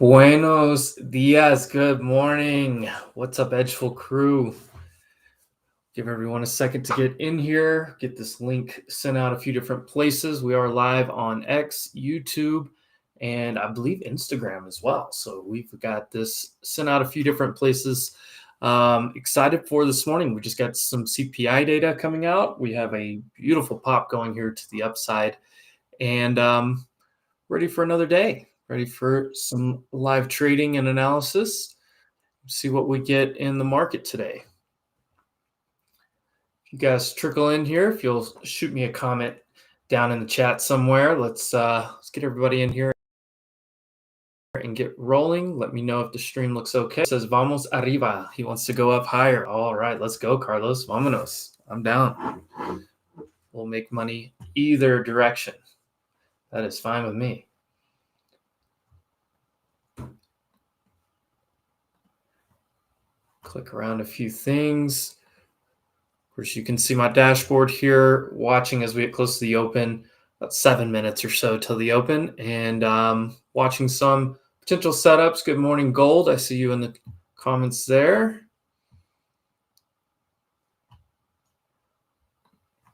Buenos dias. Good morning. What's up, Edgeful crew? Give everyone a second to get in here. Get this link sent out a few different places. We are live on X, YouTube, and I believe Instagram as well. So we've got this sent out a few different places. Excited for this morning. We just got some CPI data coming out. We have a beautiful pop going here to the upside, and ready for another day. Ready for some live trading and analysis. See what we get in the market today. If you guys trickle in here, if you'll shoot me a comment down in the chat somewhere, let's get everybody in here and get rolling. Let me know if the stream looks okay. It says vamos arriba. He wants to go up higher. All right, let's go, Carlos. Vámonos. I'm down. We'll make money either direction. That is fine with me. Click around a few things. Of course, you can see my dashboard here, watching as we get close to the open, about 7 minutes or so till the open, and watching some potential setups. Good morning, Gold. I see you in the comments there.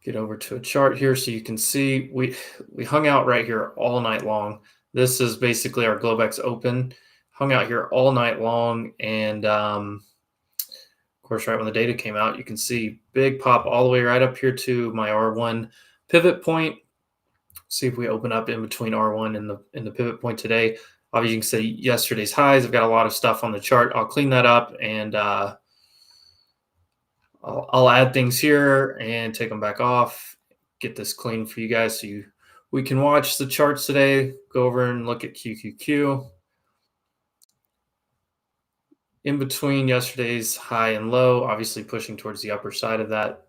Get over to a chart here so you can see we hung out right here all night long. This is basically our Globex open. Hung out here all night long, and course, right when the data came out, you can see big pop all the way right up here to my R1 pivot point. See if we open up in between R1 and the pivot point today. Obviously, you can see yesterday's highs. I've got a lot of stuff on the chart. I'll clean that up, and I'll add things here and take them back off. Get this clean for you guys so we can watch the charts today. Go over and look at QQQ. In between yesterday's high and low, obviously pushing towards the upper side of that.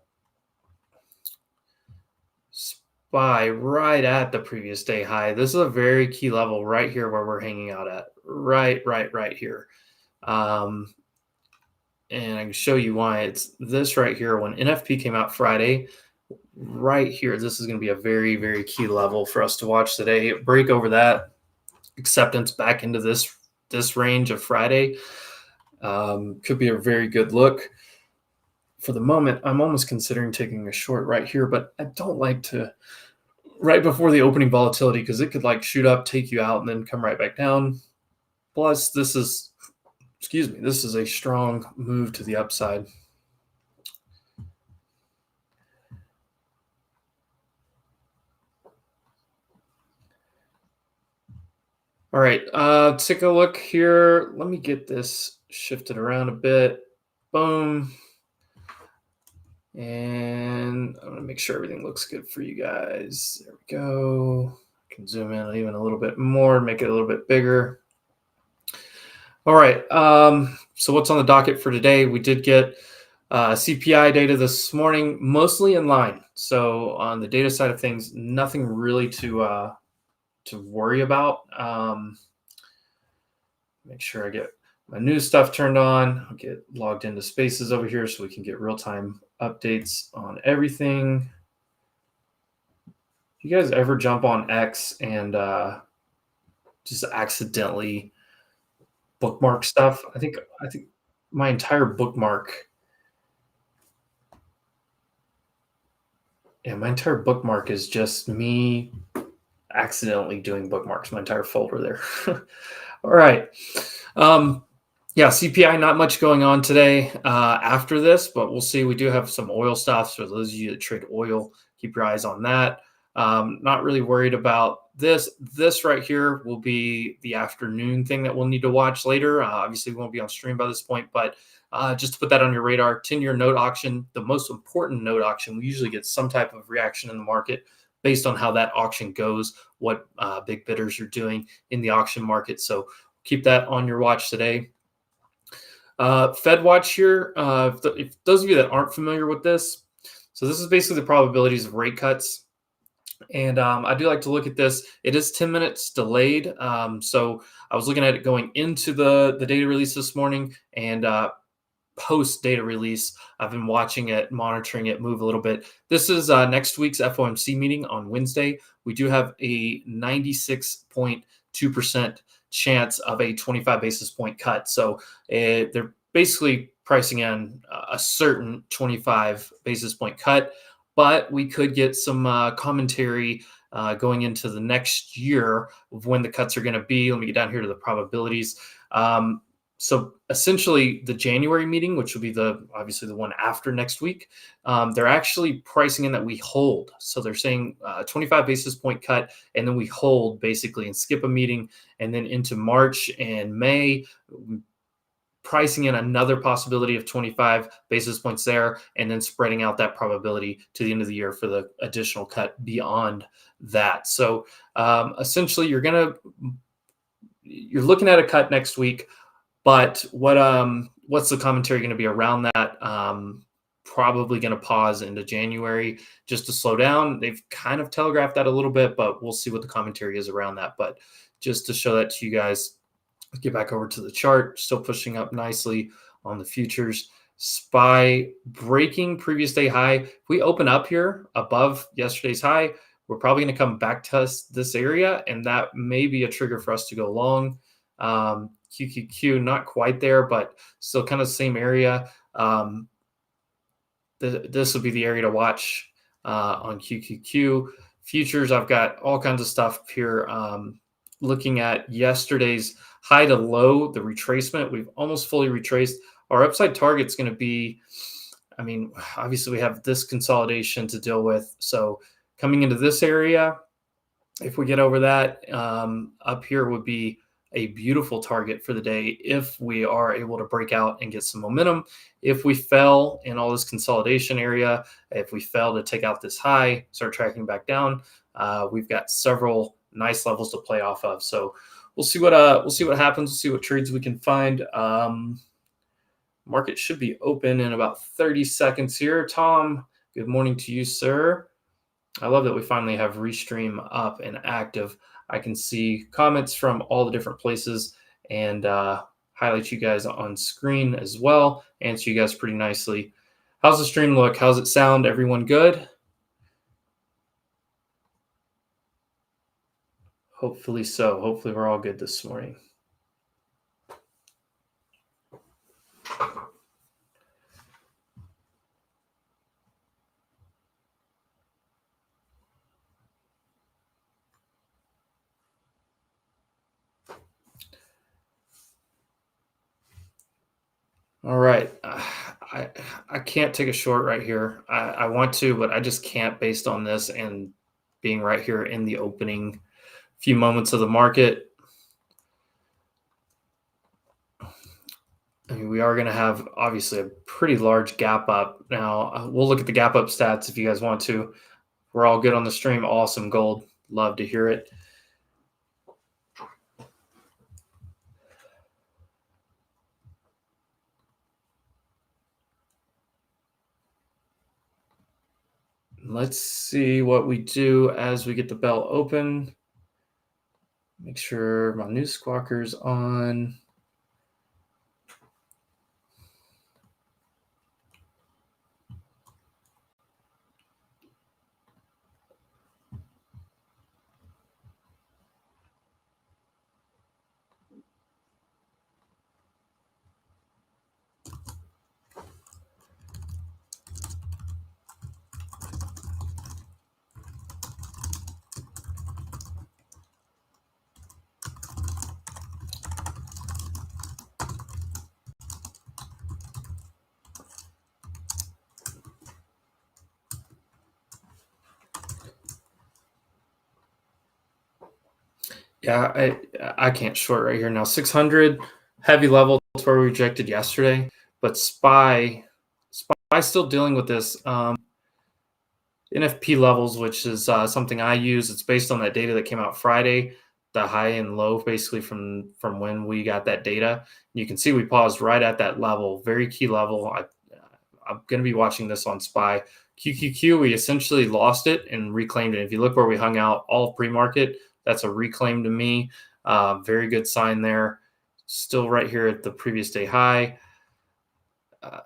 SPY right at the previous day high. This is a very key level right here where we're hanging out at. Right here. And I can show you why. It's this right here. When NFP came out Friday, right here, this is going to be a very, very key level for us to watch today. Break over that acceptance back into this range of Friday. Could be a very good look. For the moment, I'm almost considering taking a short right here, but I don't like to right before the opening volatility because it could like shoot up, take you out, and then come right back down. Plus, this is a strong move to the upside. All right, take a look here. Let me get this shifted around a bit. Boom. And I'm going to make sure everything looks good for you guys. There we go. I can zoom in even a little bit more, make it a little bit bigger. All right. So what's on the docket for today? We did get CPI data this morning, mostly in line. So on the data side of things, nothing really to worry about. Make sure I get my new stuff turned on. I'll get logged into Spaces over here so we can get real-time updates on everything. You guys ever jump on X and just accidentally bookmark stuff? I think my entire bookmark. Yeah, my entire bookmark is just me accidentally doing bookmarks, my entire folder there. All right. Yeah, CPI, not much going on today after this, but we'll see. We do have some oil stuff. So those of you that trade oil, keep your eyes on that. Not really worried about this. This right here will be the afternoon thing that we'll need to watch later. Obviously, we won't be on stream by this point, but just to put that on your radar, 10-year note auction, the most important note auction, we usually get some type of reaction in the market based on how that auction goes, what big bidders are doing in the auction market. So keep that on your watch today. Fed watch here. If those of you that aren't familiar with this, so this is basically the probabilities of rate cuts. And I do like to look at this. It is 10 minutes delayed. So I was looking at it going into the data release this morning, and post data release, I've been watching it, monitoring it move a little bit. This is next week's FOMC meeting on Wednesday. We do have a 96.2% chance of a 25 basis point cut. So they're basically pricing in a certain 25 basis point cut, but we could get some commentary going into the next year of when the cuts are going to be. Let me get down here to the probabilities. So essentially, the January meeting, which will be obviously the one after next week, they're actually pricing in that we hold. So they're saying 25 basis point cut, and then we hold basically and skip a meeting, and then into March and May, pricing in another possibility of 25 basis points there, and then spreading out that probability to the end of the year for the additional cut beyond that. So essentially, you're looking at a cut next week. But what's the commentary going to be around that? Probably going to pause into January just to slow down. They've kind of telegraphed that a little bit, but we'll see what the commentary is around that. But just to show that to you guys, let's get back over to the chart. Still pushing up nicely on the futures. SPY breaking previous day high. If we open up here above yesterday's high, we're probably going to come back to this area, and that may be a trigger for us to go long. QQQ, not quite there, but still kind of the same area. This will be the area to watch on QQQ. Futures, I've got all kinds of stuff here. Looking at yesterday's high to low, the retracement, we've almost fully retraced. Our upside target's going to be, obviously we have this consolidation to deal with. So coming into this area, if we get over that, up here would be a beautiful target for the day if we are able to break out and get some momentum. If we fell in all this consolidation area, if we fail to take out this high, start tracking back down, we've got several nice levels to play off of. So we'll see what happens. We'll see what trades we can find. Market should be open in about 30 seconds here. Tom, good morning to you, sir. I love that we finally have Restream up and active. I can see comments from all the different places and highlight you guys on screen as well. Answer you guys pretty nicely. How's the stream look? How's it sound? Everyone good? Hopefully so. Hopefully we're all good this morning. All right. I can't take a short right here. I want to, but I just can't based on this and being right here in the opening few moments of the market. We are going to have obviously a pretty large gap up. Now we'll look at the gap up stats if you guys want to. We're all good on the stream. Awesome, Gold. Love to hear it. Let's see what we do as we get the bell open. Make sure my news squawker's on. Yeah, I can't short right here now. 600 heavy level. That's where we rejected yesterday, but SPY still dealing with this NFP levels, which is something I use. It's based on that data that came out Friday, the high and low basically from when we got that data. You can see we paused right at that level, very key level. I'm going to be watching this on SPY. QQQ, we essentially lost it and reclaimed it. If you look where we hung out all pre-market, that's a reclaim to me. Very good sign there. Still right here at the previous day high. I'm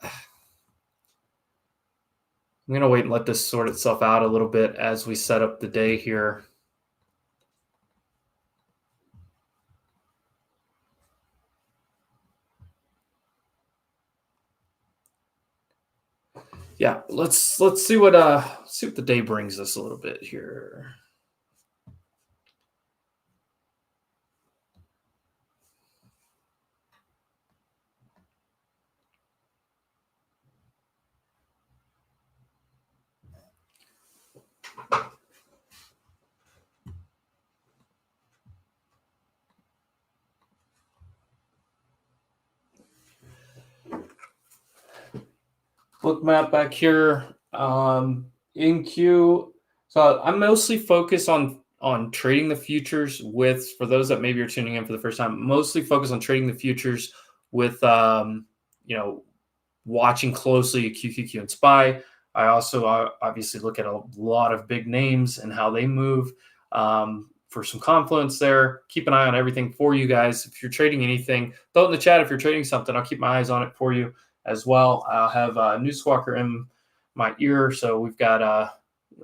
going to wait and let this sort itself out a little bit as we set up the day here. Yeah, let's see what the day brings us a little bit here. Book map back here. In queue. So I'm mostly focused on trading the futures with, for those that maybe are tuning in for the first time, mostly focused on trading the futures with you know, watching closely QQQ and SPY. I also obviously look at a lot of big names and how they move for some confluence there. Keep an eye on everything for you guys. If you're trading anything, throw it in the chat. If you're trading something, I'll keep my eyes on it for you as well. I'll have Newswalker in my ear. So we've got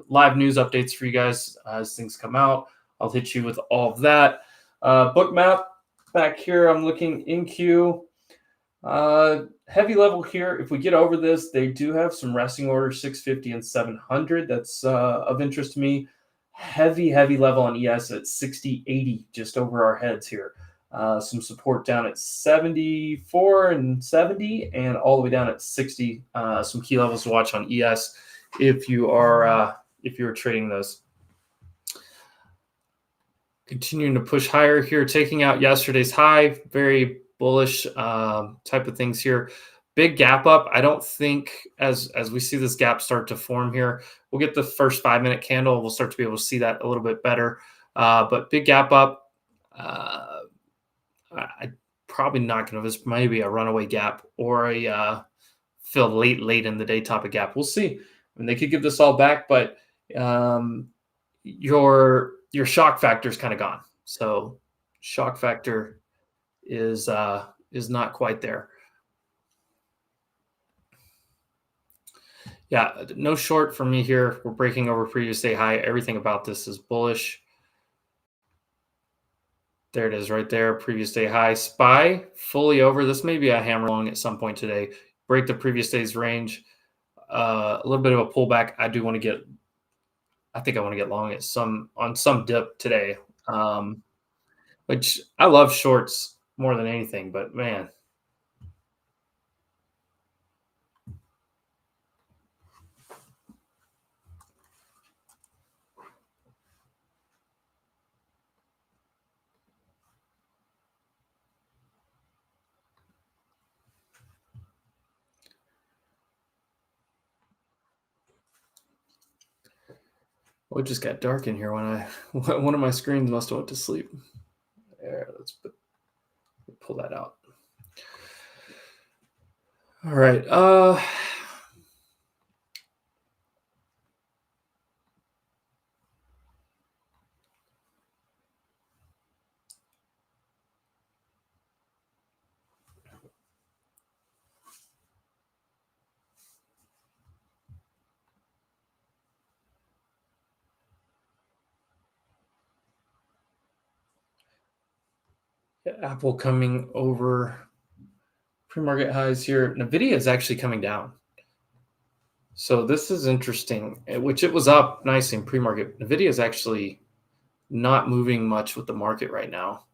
live news updates for you guys as things come out. I'll hit you with all of that. Book map back here. I'm looking in queue. Heavy level here. If we get over this, they do have some resting orders, 650 and 700. That's of interest to me. Heavy level on ES at 60, 80, just over our heads here. Some support down at 74 and 70, and all the way down at 60. Some key levels to watch on ES if you are trading those. Continuing to push higher here, taking out yesterday's high. Very bullish type of things here. Big gap up. I don't think as we see this gap start to form here, we'll get the first 5-minute candle. We'll start to be able to see that a little bit better. But big gap up. I probably not going to. This maybe a runaway gap or a fill late in the day type of gap. We'll see. I mean, they could give this all back, but your shock factor is kind of gone. So shock factor is not quite there. Yeah, no short for me here. We're breaking over previous day high. Everything about this is bullish. There it is right there. Previous day high. SPY fully over. This may be a hammer long at some point today. Break the previous day's range. A little bit of a pullback. I think I want to get long at some dip today. Which I love shorts more than anything, but man. Well, it just got dark in here when one of my screens must have went to sleep. There, let's pull that out. All right. Apple coming over pre-market highs here. Nvidia is actually coming down. So this is interesting, which it was up nicely in pre-market. Nvidia is actually not moving much with the market right now.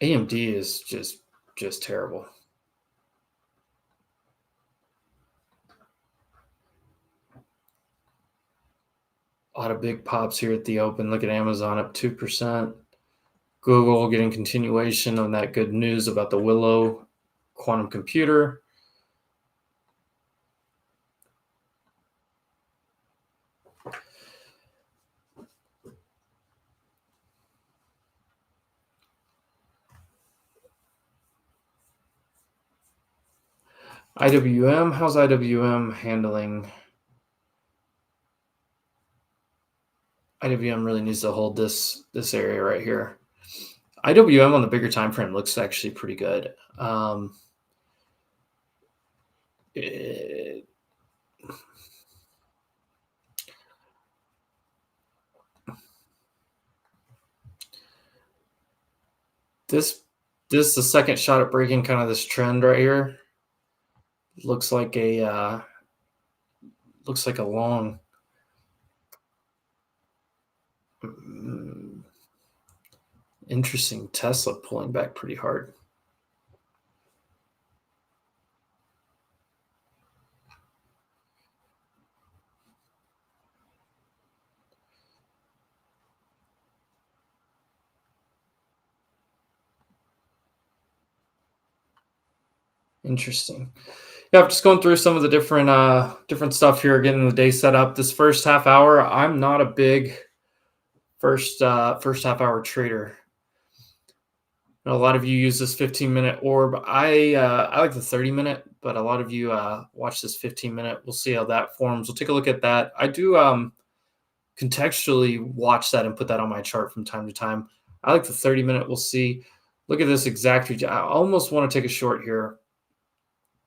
AMD is just terrible. A lot of big pops here at the open. Look at Amazon up 2%. Google getting continuation on that good news about the Willow quantum computer. IWM, how's IWM handling? IWM really needs to hold this area right here. IWM on the bigger time frame looks actually pretty good. This This is the second shot at breaking kind of this trend right here. Looks like a long mm, interesting Tesla pulling back pretty hard. Interesting. Yeah, I'm just going through some of the different stuff here, getting the day set up. This first half hour, I'm not a big first half hour trader. A lot of you use this 15-minute orb. I like the 30-minute, but a lot of you watch this 15-minute. We'll see how that forms. We'll take a look at that. I do contextually watch that and put that on my chart from time to time. I like the 30-minute. We'll see. Look at this exact. I almost want to take a short here,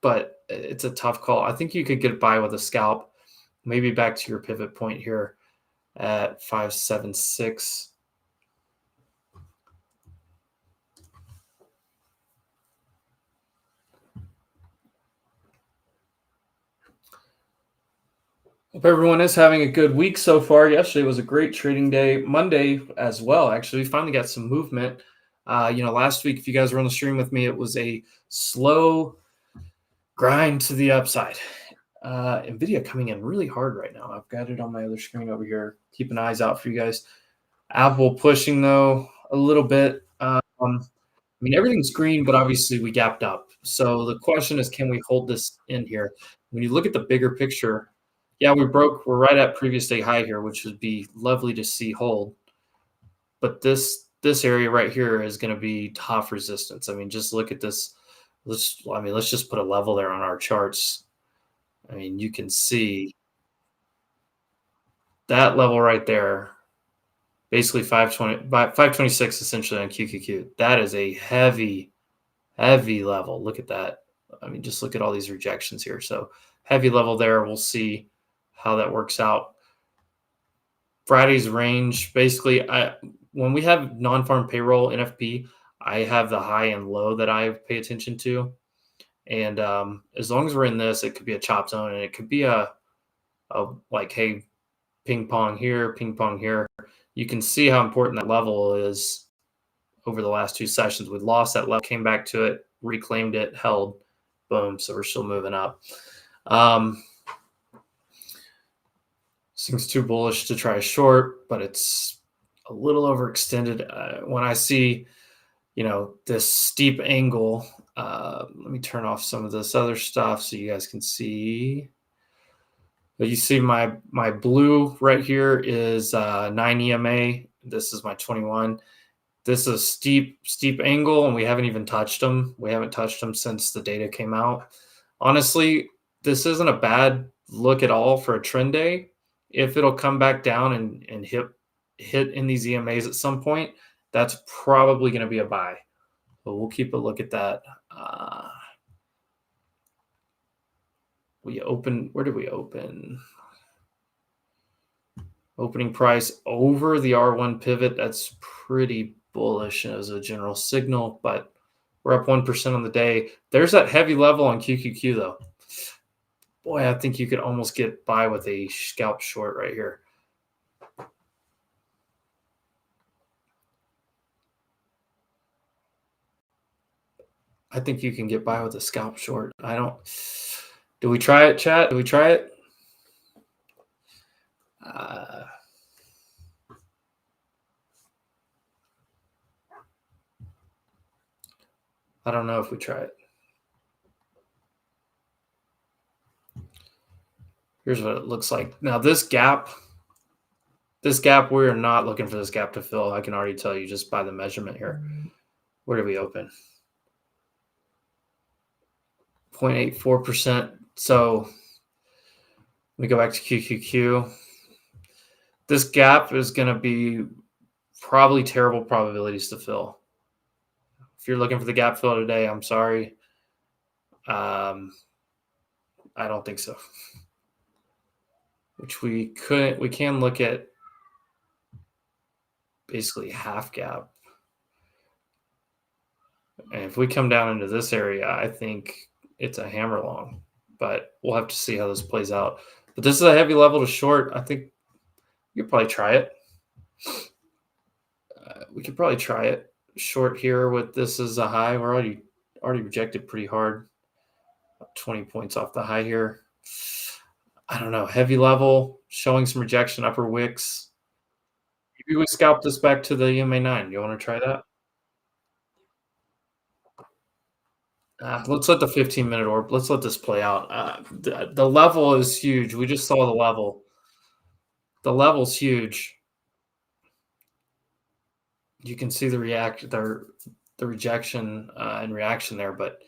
but it's a tough call. I think you could get by with a scalp. Maybe back to your pivot point here at 576. Hope everyone is having a good week so far. Yesterday was a great trading day. Monday as well, actually. Finally got some movement. Last week, if you guys were on the stream with me, it was a slow grind to the upside. Nvidia coming in really hard right now. I've got it on my other screen over here. Keeping eyes out for you guys. Apple pushing, though, a little bit. Everything's green, but obviously we gapped up. So the question is, can we hold this in here? When you look at the bigger picture, yeah, we're right at previous day high here, which would be lovely to see hold. But this area right here is going to be tough resistance. Just look at this. Let's just put a level there on our charts. You can see that level right there, basically 526 essentially on QQQ. That is a heavy level. Look at that. Just look at all these rejections here. So heavy level there. We'll see how that works out. Friday's range, basically, when we have non-farm payroll NFP, I have the high and low that I pay attention to. And as long as we're in this, it could be a chop zone, and it could be a like, hey, ping pong here, ping pong here. You can see how important that level is over the last two sessions. We lost that level, came back to it, reclaimed it, held, boom. So we're still moving up. Seems too bullish to try short, but it's a little overextended. When I see, this steep angle, let me turn off some of this other stuff so you guys can see. But you see my blue right here is 9 EMA. This is my 21. This is a steep angle, and we haven't even touched them. We haven't touched them since the data came out. Honestly, this isn't a bad look at all for a trend day. If it'll come back down and hit in these EMAs at some point, that's probably going to be a buy. But we'll keep a look at that. Where did we open? Opening price over the R1 pivot. That's pretty bullish as a general signal, but we're up 1% on the day. There's that heavy level on QQQ though. Boy, I think you could almost get by with a scalp short right here. I think you can get by with a scalp short. Do we try it, chat? Do we try it? I don't know if we try it. Here's what it looks like. Now this gap, we're not looking for this gap to fill. I can already tell you just by the measurement here. Where did we open? 0.84%. So let me go back to QQQ. This gap is going to be probably terrible probabilities to fill. If you're looking for the gap fill today, I'm sorry. I don't think so. Which we can look at basically half gap. And if we come down into this area, I think it's a hammer long, but we'll have to see how this plays out. But this is a heavy level to short. I think you could probably try it. We could probably try it short here with this as a high. We're already rejected pretty hard. 20 points off the high here. I don't know. Heavy level, showing some rejection, upper wicks. Maybe we scalp this back to the EMA9. You want to try that? Let's let the 15-minute orb. Let's let this play out. The level is huge. We just saw the level. The level's huge. You can see the rejection and reaction there, but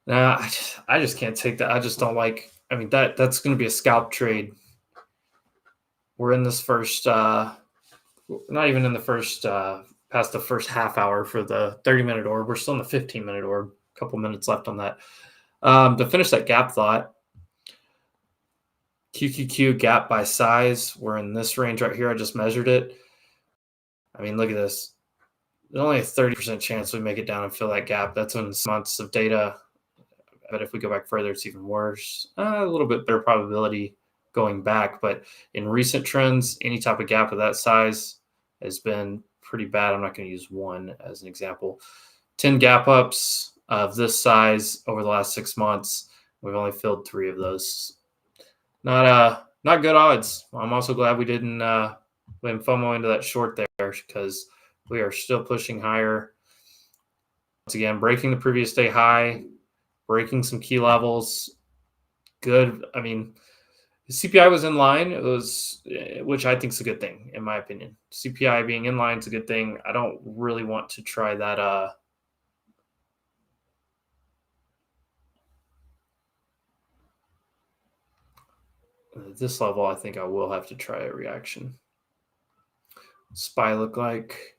nah, I just can't take that. I just don't like. I mean that's going to be a scalp trade. We're in this first, not even in the first, past the first half hour for the 30-minute orb. We're still in the 15-minute orb. A couple minutes left on that. To finish that gap thought, QQQ gap by size. We're in this range right here. I just measured it. I mean, look at this. There's only a 30% chance we make it down and fill that gap. That's in months of data. But if we go back further, it's even worse. A little bit better probability going back. But in recent trends, any type of gap of that size has been pretty bad. I'm not going to use one as an example. 10 gap ups of this size over the last 6 months. We've only filled 3 of those. Not good odds. I'm also glad we didn't FOMO into that short there because we are still pushing higher. Once again, breaking the previous day high, breaking some key levels. Good. I mean, the CPI was in line. It was, which I think is a good thing, in my opinion. CPI being in line is a good thing. I don't really want to try that. At this level, I think I will have to try a reaction. SPY look like.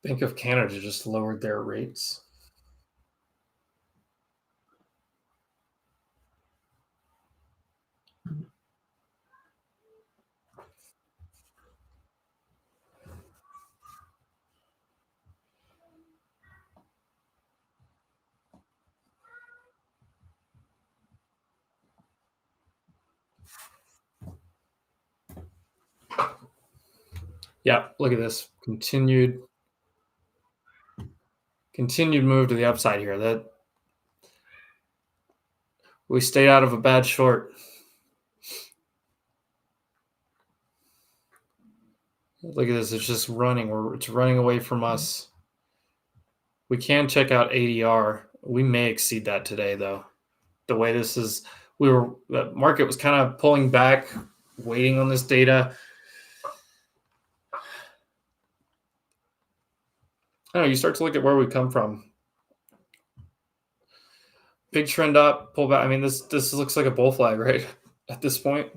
Bank of Canada just lowered their rates. Yeah, look at this. Continued move to the upside here. That we stayed out of a bad short. Look at this. It's just running. It's running away from us. We can check out ADR. We may exceed that today, though. The way this is, the market was kind of pulling back, waiting on this data. I don't know. You start to look at where we come from. Big trend up, pull back. I mean, this looks like a bull flag, right? At this point.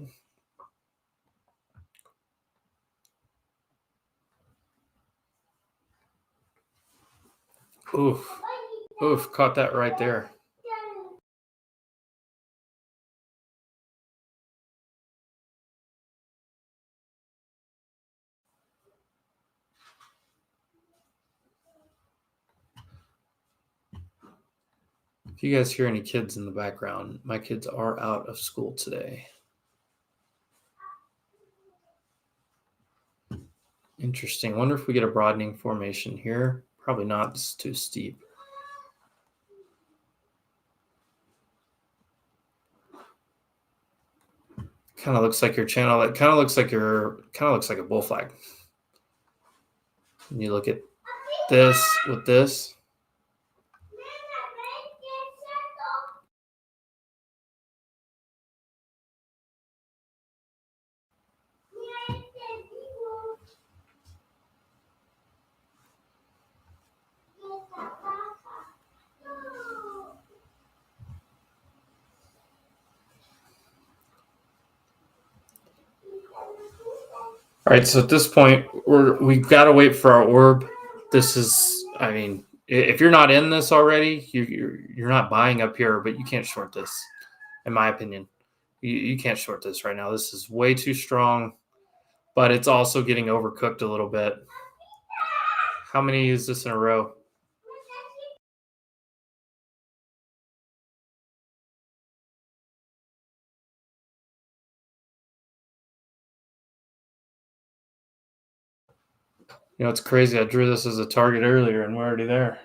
Oof, caught that right there. If you guys hear any kids in the background, my kids are out of school today. Interesting. Wonder if we get a broadening formation here. Probably not. This is too steep. Kind of looks like your channel. It kind of looks like a bull flag. And you look at this with this. right, so at this point, we've got to wait for our orb. This is, I mean, if you're not in this already, you're not buying up here, but you can't short this, in my opinion. You can't short this right now. This is way too strong, but it's also getting overcooked a little bit. How many is this in a row? You know, it's crazy. I drew this as a target earlier, and we're already there.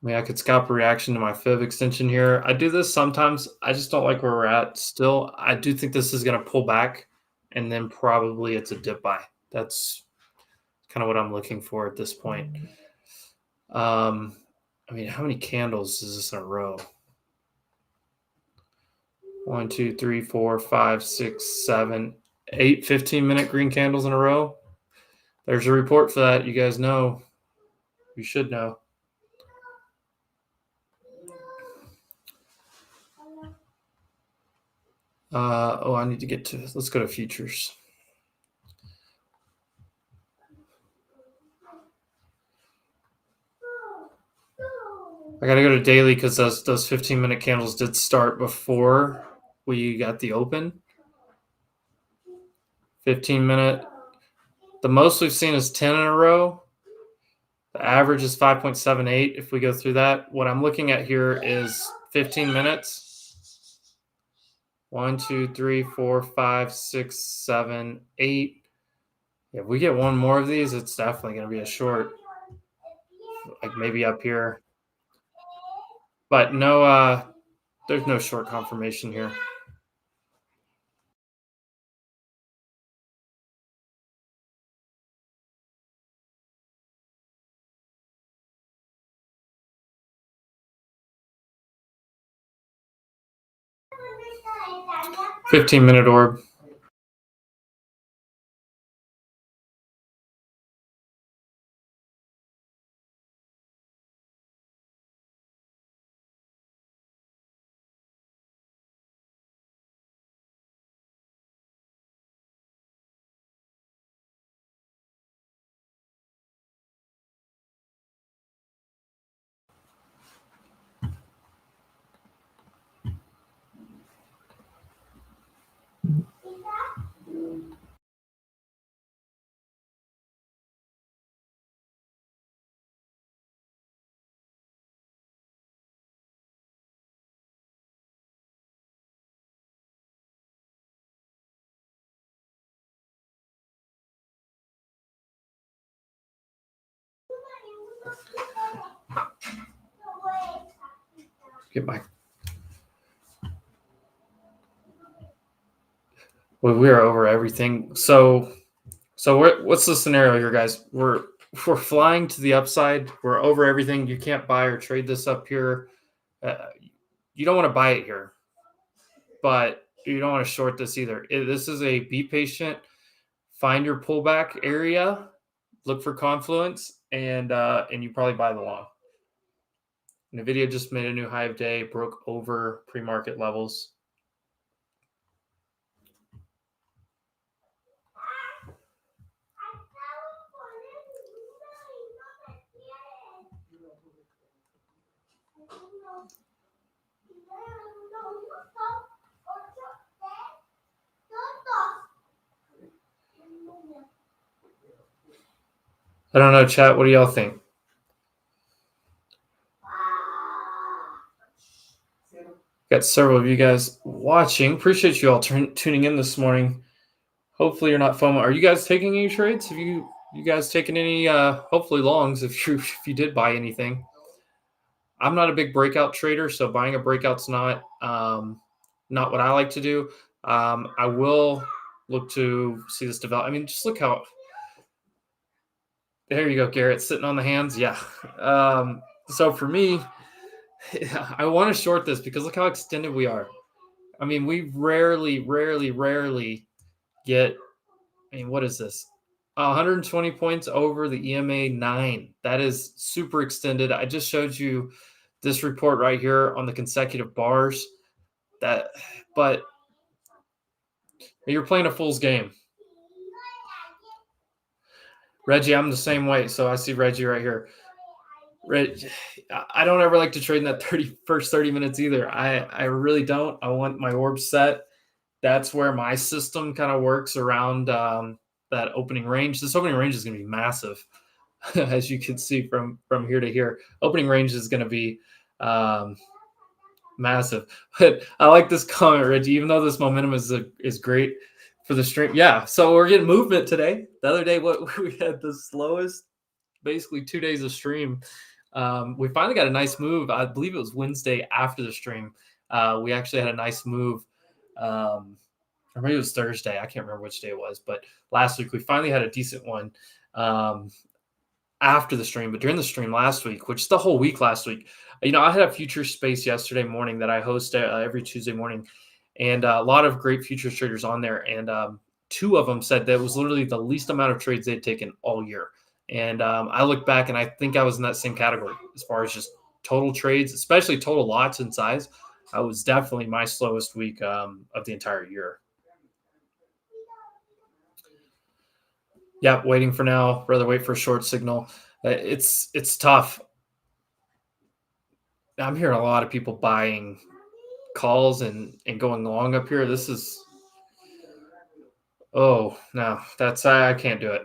I mean, I could scalp a reaction to my fib extension here. I do this sometimes. I just don't like where we're at still. I do think this is going to pull back, and then probably it's a dip buy. That's kind of what I'm looking for at this point. I mean, how many candles is this in a row? 1, 2, 3, 4, 5, 6, 7, 8 15-minute green candles in a row. There's a report for that. You guys know. You should know. I need to get to, let's go to futures. I got to go to daily because those 15-minute candles did start before we got the open. 15-minute. The most we've seen is 10 in a row. The average is 5.78 if we go through that. What I'm looking at here is 15 minutes. 1, 2, 3, 4, 5, 6, 7, 8. If we get one more of these, it's definitely going to be a short. Like maybe up here. But no, there's no short confirmation here. $15-minute orb. Get my. Well, we are over everything. So what's the scenario here, guys? We're flying to the upside. We're over everything. You can't buy or trade this up here. You don't want to buy it here, but you don't want to short this either. This is a be patient, find your pullback area, look for confluence, and you probably buy the long. NVIDIA just made a new high of day, broke over pre-market levels. I don't know, chat. What do y'all think? Got several of you guys watching. Appreciate you all tuning in this morning. Hopefully you're not FOMO. Are you guys taking any trades? Have you guys taken any hopefully longs if you did buy anything? I'm not a big breakout trader, so buying a breakout's not what I like to do. I will look to see this develop. I mean, just look how. There you go, Garrett, sitting on the hands. Yeah. So for me, I want to short this because look how extended we are. I mean, we rarely get. I mean, what is this? 120 points over the EMA 9. That is super extended. I just showed you this report right here on the consecutive bars. But you're playing a fool's game. Reggie, I'm the same way. So I see Reggie right here. I don't ever like to trade in that first 30 minutes either. I really don't. I want my orb set. That's where my system kind of works around that opening range. This opening range is going to be massive, as you can see from here to here. Opening range is going to be massive. But I like this comment, Reggie. Even though this momentum is great for the stream, yeah. So we're getting movement today. The other day, we had the slowest, basically 2 days of stream. We finally got a nice move. I believe it was Wednesday after the stream. We actually had a nice move. Or maybe it was Thursday. I can't remember which day it was, but last week we finally had a decent one after the stream. But during the stream last week, which is the whole week last week, I had a future space yesterday morning that I host every Tuesday morning, and a lot of great futures traders on there. And two of them said that it was literally the least amount of trades they'd taken all year. And I look back and I think I was in that same category as far as just total trades, especially total lots and size. I was definitely my slowest week of the entire year. Yeah, waiting for now. Rather wait for a short signal. It's tough. I'm hearing a lot of people buying calls and going long up here. This is no, that's I can't do it.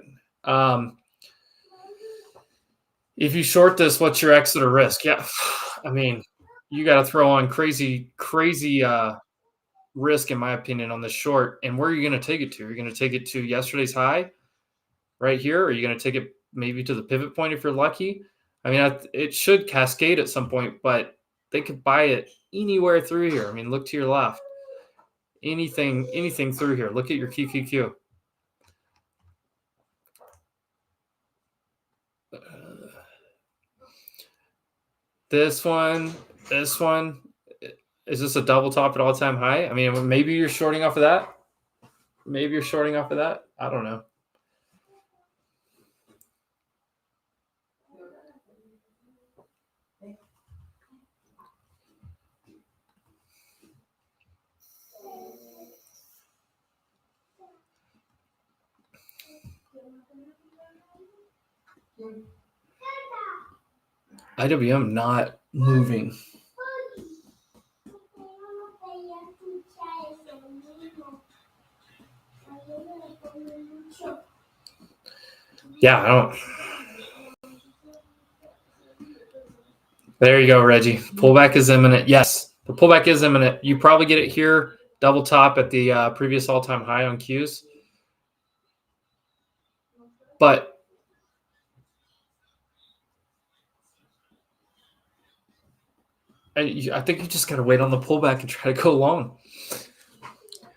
If you short this, what's your exit or risk? Yeah, I mean, you got to throw on crazy risk, in my opinion, on the short. And where are you going to take it to? You're going to take it to yesterday's high right here? Or are you going to take it maybe to the pivot point if you're lucky? I mean, it should cascade at some point, but they could buy it anywhere through here. I mean, look to your left. Anything through here. Look at your QQQ. This one. Is this a double top at all-time high? I mean, maybe you're shorting off of that. I don't know. IWM not moving. Yeah, I don't. There you go, Reggie. Pullback is imminent. Yes, the pullback is imminent. You probably get it here. Double top at the previous all-time high on Qs. But I think you just got to wait on the pullback and try to go long.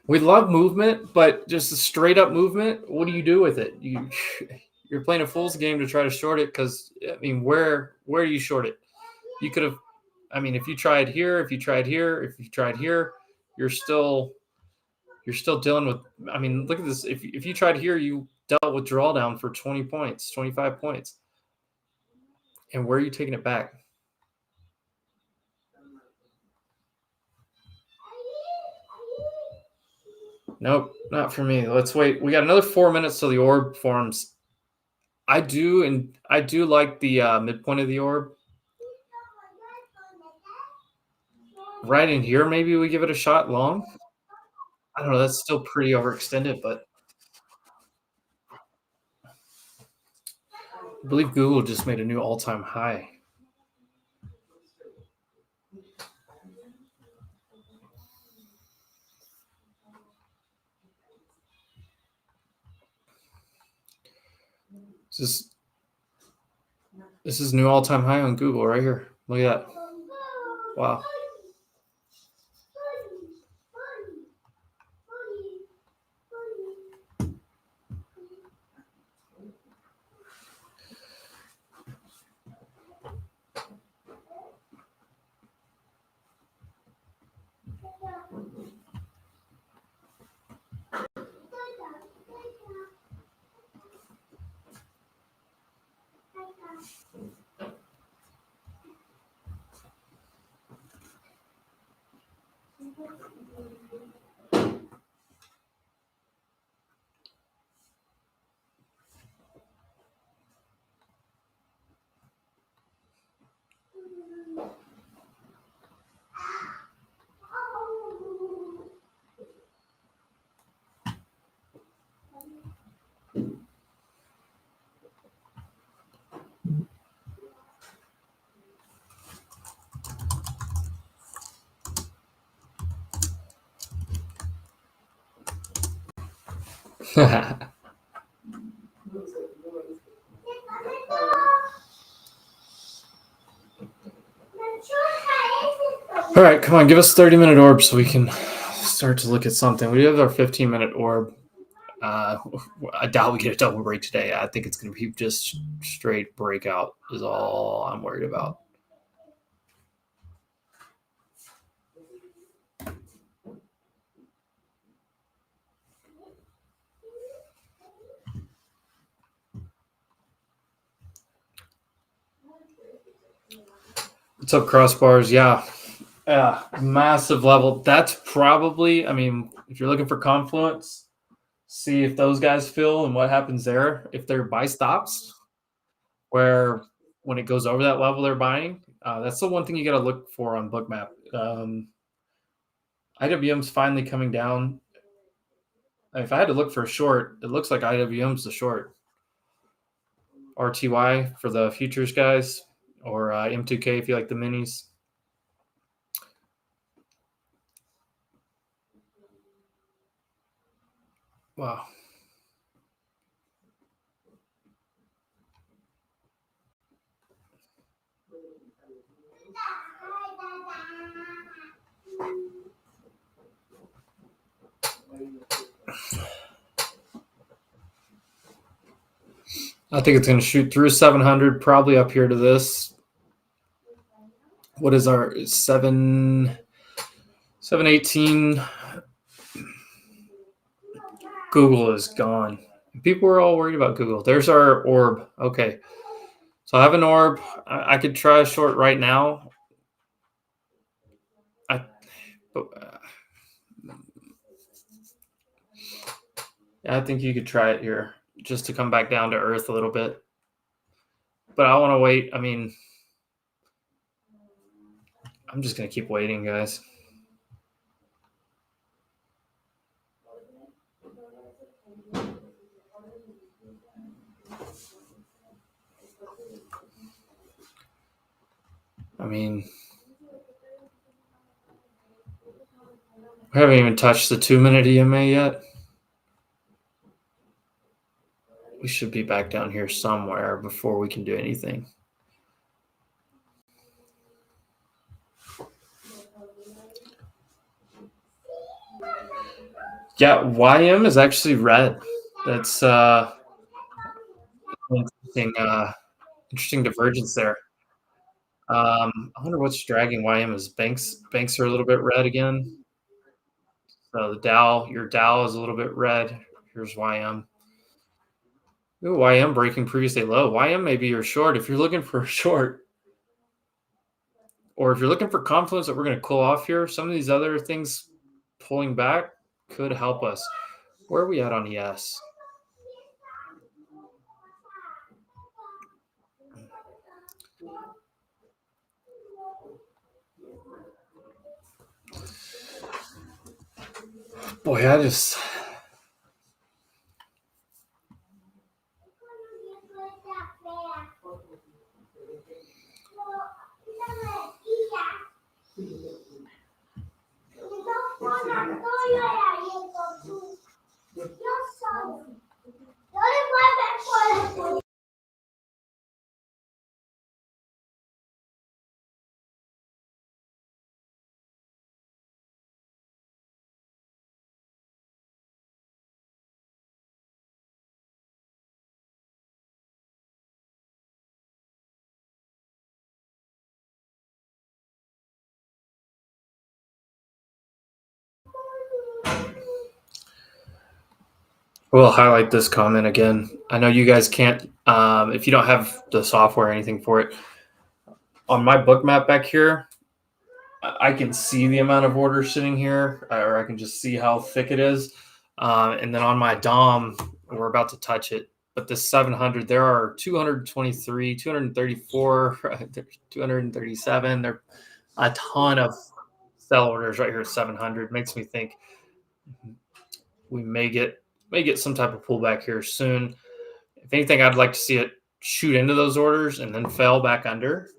We love movement, but just a straight up movement, what do you do with it? You're playing a fool's game to try to short it because, I mean, where do you short it? You could have, I mean, if you tried here, if you tried here, you're still dealing with, I mean, look at this. If you tried here, you dealt with drawdown for 20 points, 25 points. And where are you taking it back? Nope, not for me. Let's wait. We got another 4 minutes till the orb forms. I do like the midpoint of the orb. Right in here, maybe we give it a shot long. I don't know. That's still pretty overextended, but I believe Google just made a new all-time high. This is new all-time high on Google right here. Look at that. Wow. All right, come on, give us 30-minute orb so we can start to look at something. We have our 15-minute orb. I doubt we get a double break today. I think it's going to be just straight breakout is all I'm worried about. What's up, crossbars? Yeah. Massive level. That's probably, I mean, if you're looking for confluence, see if those guys fill and what happens there. If they're buy stops, where when it goes over that level they're buying, that's the one thing you got to look for on Bookmap. IWM's finally coming down. If I had to look for a short, it looks like IWM's the short. RTY for the futures guys, or M2K if you like the minis. Wow. I think it's going to shoot through 700, probably up here to this. What is our 718? Google is gone. People were all worried about Google. There's our orb. Okay. So I have an orb. I could try a short right now. I think you could try it here just to come back down to earth a little bit. But I want to wait. I mean, I'm just going to keep waiting, guys. I mean, we haven't even touched the 2-minute EMA yet. We should be back down here somewhere before we can do anything. Yeah, YM is actually red. That's interesting divergence there. I wonder what's dragging YM is banks. Banks are a little bit red again. So the Dow, your Dow is a little bit red. Here's YM. Ooh, YM breaking previous day low. YM may be your short if you're looking for a short. Or if you're looking for confluence that we're going to cool off here, some of these other things pulling back could help us. Where are we at on ES? Boy, I just... We'll highlight this comment again. I know you guys can't, if you don't have the software or anything for it, on my book map back here, I can see the amount of orders sitting here, or I can just see how thick it is. And then on my DOM, we're about to touch it. But this 700, there are 223, 234, 237. There are a ton of sell orders right here at 700. Makes me think we may get some type of pullback here soon. If anything, I'd like to see it shoot into those orders and then fell back under.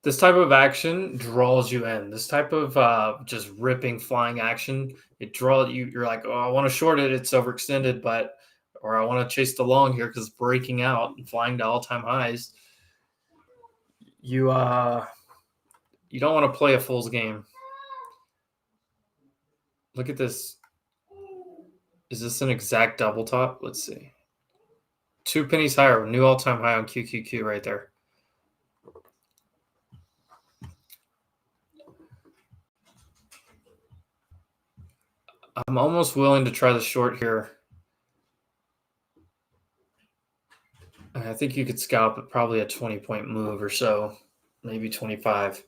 This type of action draws you in. This type of just ripping, flying action, it draws you. You're like, oh, I want to short it. It's overextended, but or I want to chase the long here because it's breaking out and flying to all-time highs. You you don't want to play a fool's game. Look at this. Is this an exact double top? Let's see. 2 pennies higher, new all-time high on QQQ right there. I'm almost willing to try the short here. I think you could scalp at probably a 20-point move or so, maybe 25.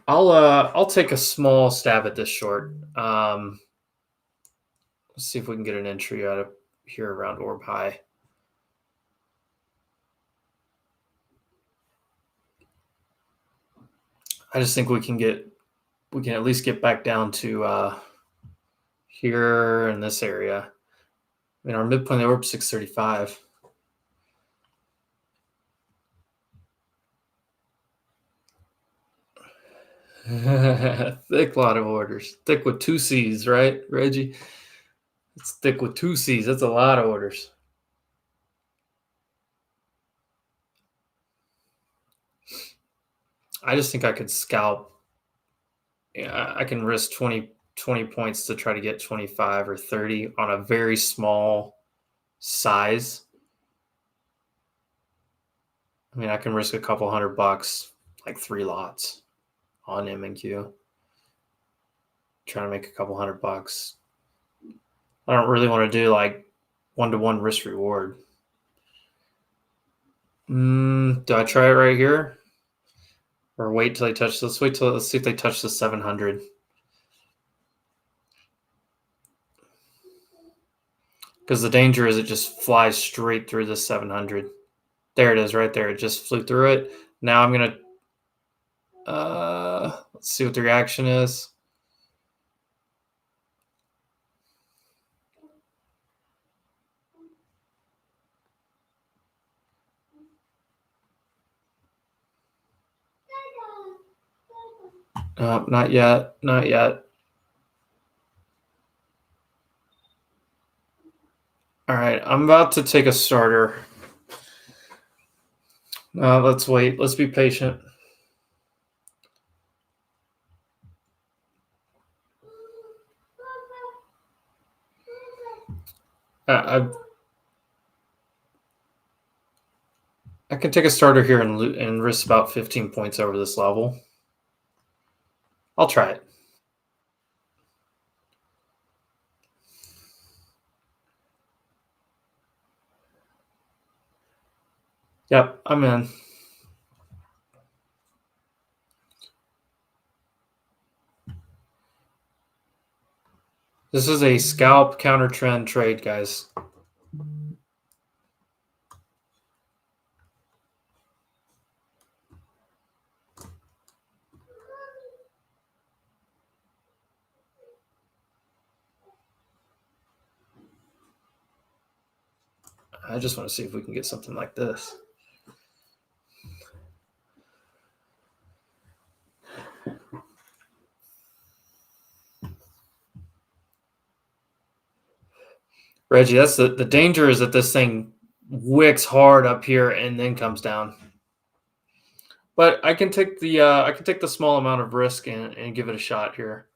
I'll take a small stab at this short. Let's see if we can get an entry out of here around orb high. I just think we can at least get back down to here in this area. I mean, our midpoint, they were up 635. Thick lot of orders. Thick with 2 C's, right, Reggie? It's thick with 2 C's. That's a lot of orders. I just think I could scalp. Yeah, I can risk 20 points to try to get 25 or 30 on a very small size. I mean, I can risk a couple $100, like 3 lots on M and Q. Trying to make a couple $100. I don't really want to do like 1-to-1 risk reward. Do I try it right here? Or wait till they touch? Let's see if they touch the 700. Because the danger is it just flies straight through the 700. There it is, right there. It just flew through it. Now I'm gonna let's see what the reaction is. Not yet. Not yet. All right, I'm about to take a starter. Let's wait. Let's be patient. I can take a starter here and risk about 15 points over this level. I'll try it. Yep, I'm in. This is a scalp counter trend trade, guys. I just want to see if we can get something like this. Reggie, that's the danger is that this thing wicks hard up here and then comes down. But I can take the small amount of risk and give it a shot here.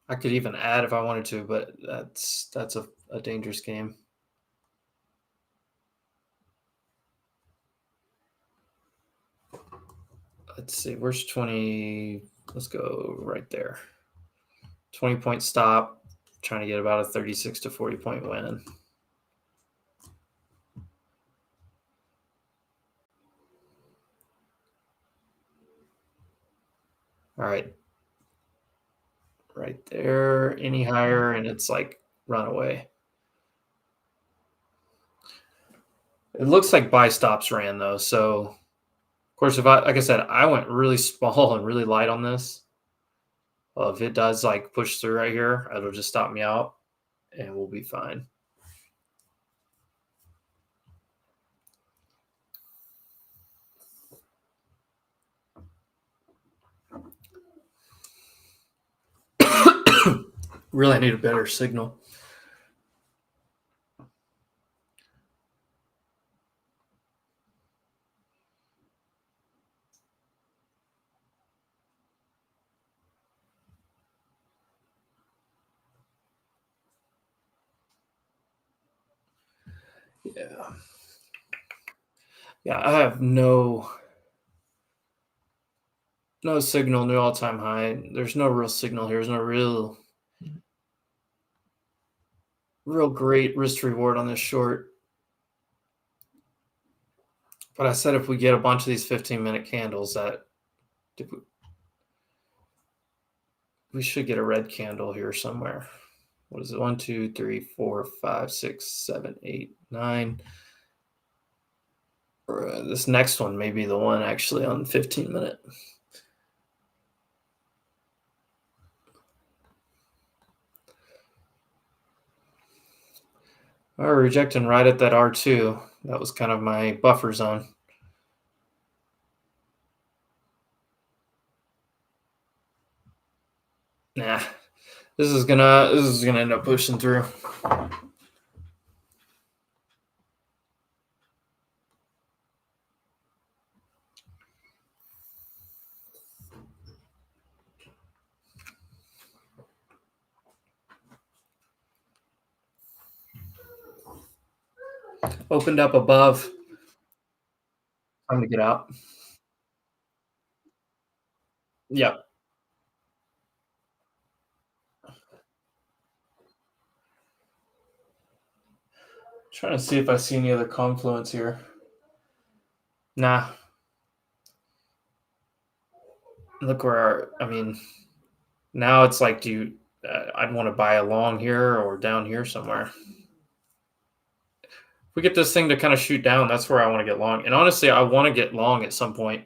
I could even add if I wanted to, but that's a dangerous game. let's see, where's 20? Let's go right there. 20-point stop, trying to get about a 36 to 40 point win. All right. Right there, any higher, and it's like run away. It looks like buy stops ran though. So, of course, if like I said, I went really small and really light on this. Well, if it does like push through right here, it'll just stop me out and we'll be fine. Really need a better signal. Yeah. Yeah, I have no signal, new all-time high. There's no real signal here. There's no real great risk reward on this short. But I said if we get a bunch of these 15-minute candles, that we should get a red candle here somewhere. What is it? 1, 2, 3, 4, 5, 6, 7, 8, 9. This next one may be the one actually on 15-minute. All right, rejecting right at that R2. That was kind of my buffer zone. Nah, this is gonna end up pushing through. Opened up above. Time to get out. Yep. Trying to see if I see any other confluence here. Nah. Look where now it's like, I'd want to buy along here or down here somewhere. If we get this thing to kind of shoot down, that's where I want to get long. And honestly, I want to get long at some point.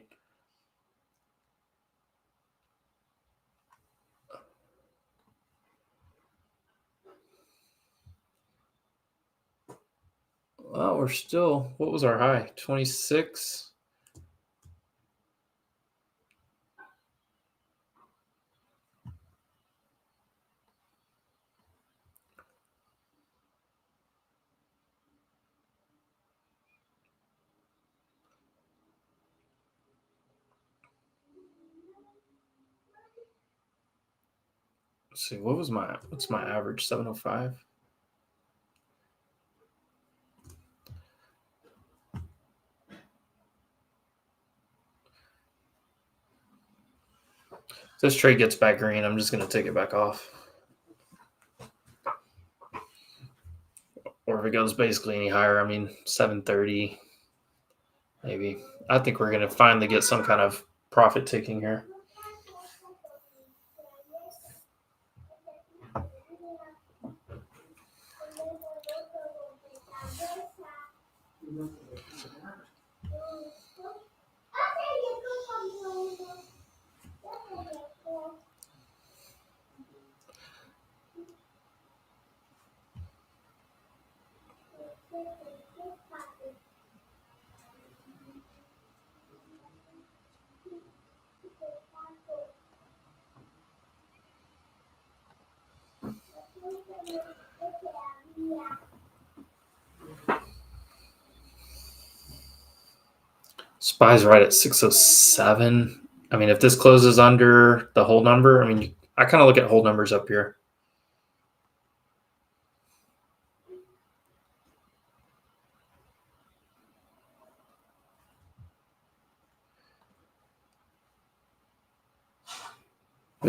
Well, we're still, what was our high? 26. Let's see, what's my average? 705. If this trade gets back green, I'm just going to take it back off. Or if it goes basically any higher, 730, maybe. I think we're going to finally get some kind of profit taking here. SPY's right at 607. If this closes under the whole number, I kind of look at whole numbers up here.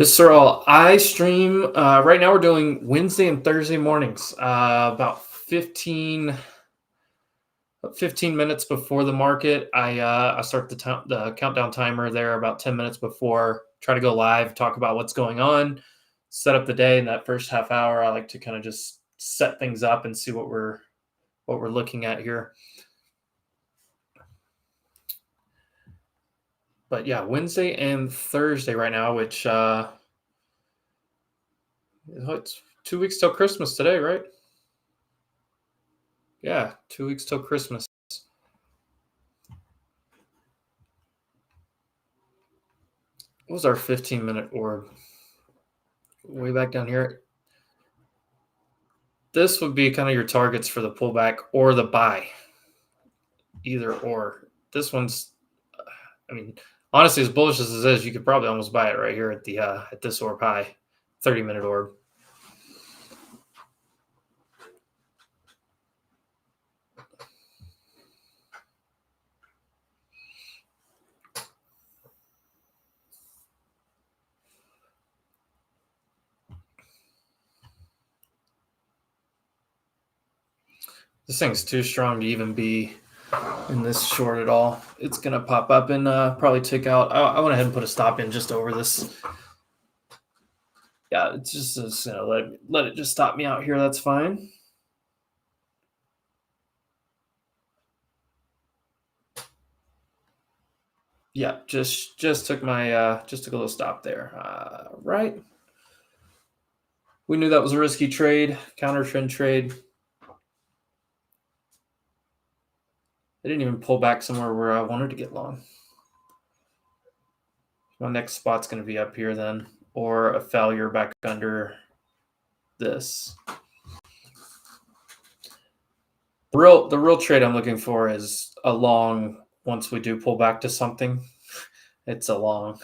Visceral. I stream right now. We're doing Wednesday and Thursday mornings. About 15 minutes before the market. I start the countdown timer there about 10 minutes before. Try to go live, talk about what's going on, set up the day. In that first half hour, I like to kind of just set things up and see what we're looking at here. But yeah, Wednesday and Thursday right now, which it's 2 weeks till Christmas today, right? Yeah, 2 weeks till Christmas. What was our 15-minute orb? Way back down here. This would be kind of your targets for the pullback or the buy. Either or. This one's, I mean, honestly, as bullish as it is, you could probably almost buy it right here at the at this orb high, 30-minute orb. This thing's too strong to even be in this short at all. It's going to pop up and probably take out. I went ahead and put a stop in just over this. Yeah, it's just let it just stop me out here. That's fine. Yeah, just took my just took a little stop there. Right. We knew that was a risky trade, counter trend trade. I didn't even pull back somewhere where I wanted to get long. My next spot's going to be up here then, or a failure back under this. The real trade I'm looking for is a long. Once we do pull back to something, it's a long.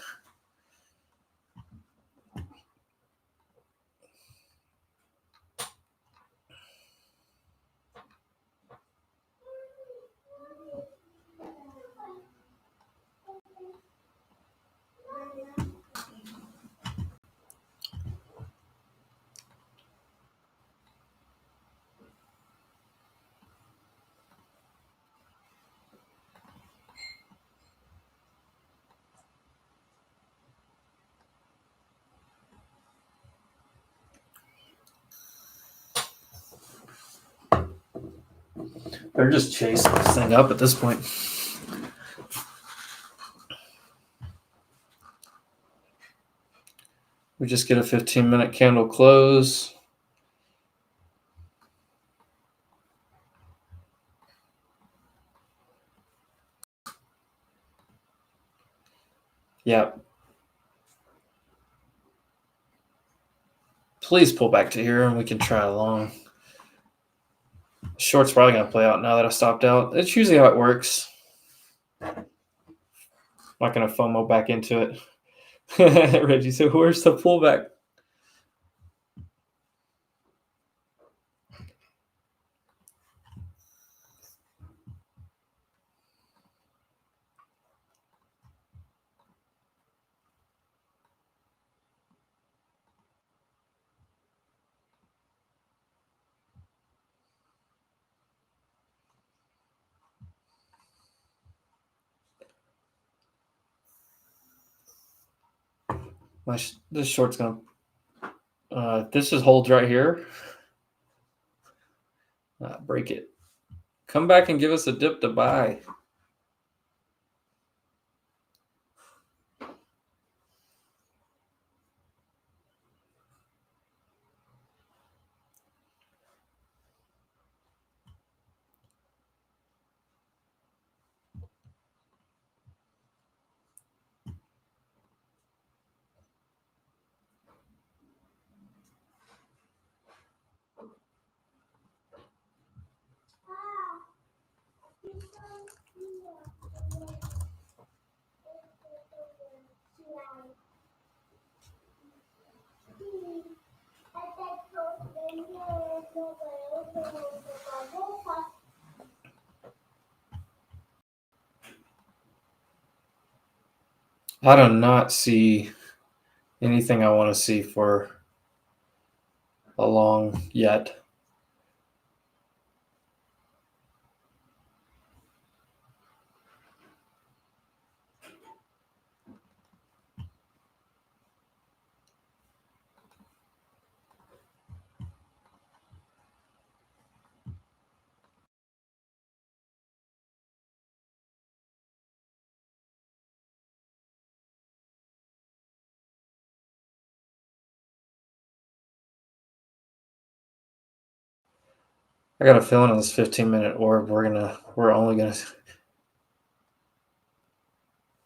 They're just chasing this thing up at this point. We just get a 15-minute candle close. Yeah. Please pull back to here and we can try a long. Short's probably going to play out now that I stopped out. It's usually how it works. I'm not going to FOMO back into it. Reggie said, where's the pullback? This short's going to this just holds right here. Break it. Come back and give us a dip to buy. I do not see anything I want to see for a long yet. I got a feeling on this 15-minute orb we're only gonna.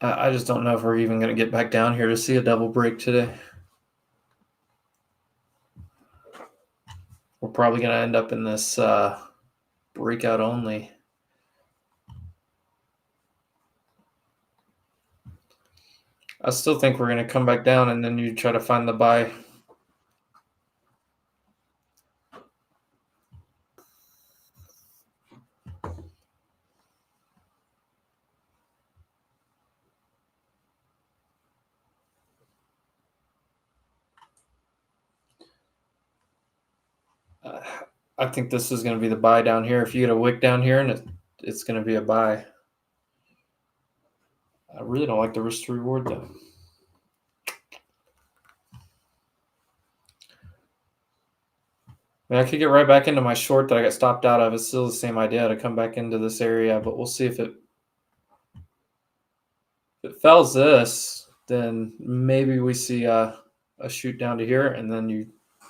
I just don't know if we're even gonna get back down here to see a double break today. We're probably gonna end up in this breakout only. I still think we're gonna come back down and then you try to find the buy. I think this is going to be the buy down here. If you get a wick down here, and it's going to be a buy. I really don't like the risk to reward though. I mean, I could get right back into my short that I got stopped out of. It's still the same idea to come back into this area, but we'll see if it fells this, then maybe we see a shoot down to here, and then you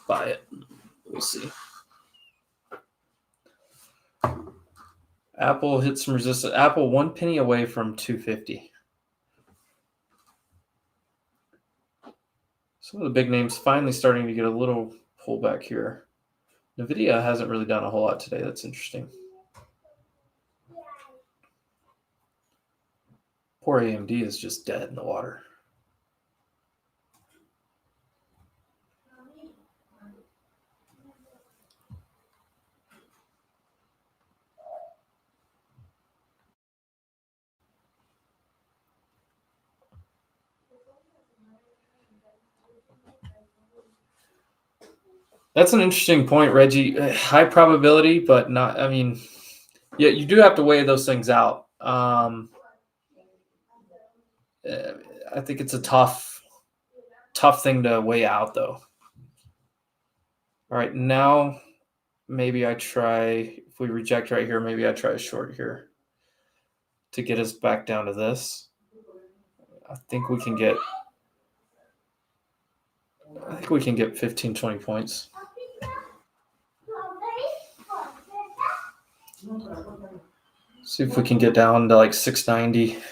buy it. We'll see. Apple hit some resistance. Apple 1 penny away from 250. Some of the big names finally starting to get a little pullback here. NVIDIA hasn't really done a whole lot today. That's interesting. Poor AMD is just dead in the water. That's an interesting point, Reggie. High probability, but not. I mean, yeah, you do have to weigh those things out. I think it's a tough thing to weigh out, though. All right, now maybe I try. If we reject right here, maybe I try a short here to get us back down to this. I think we can get 15, 20 points. See if we can get down to like 690.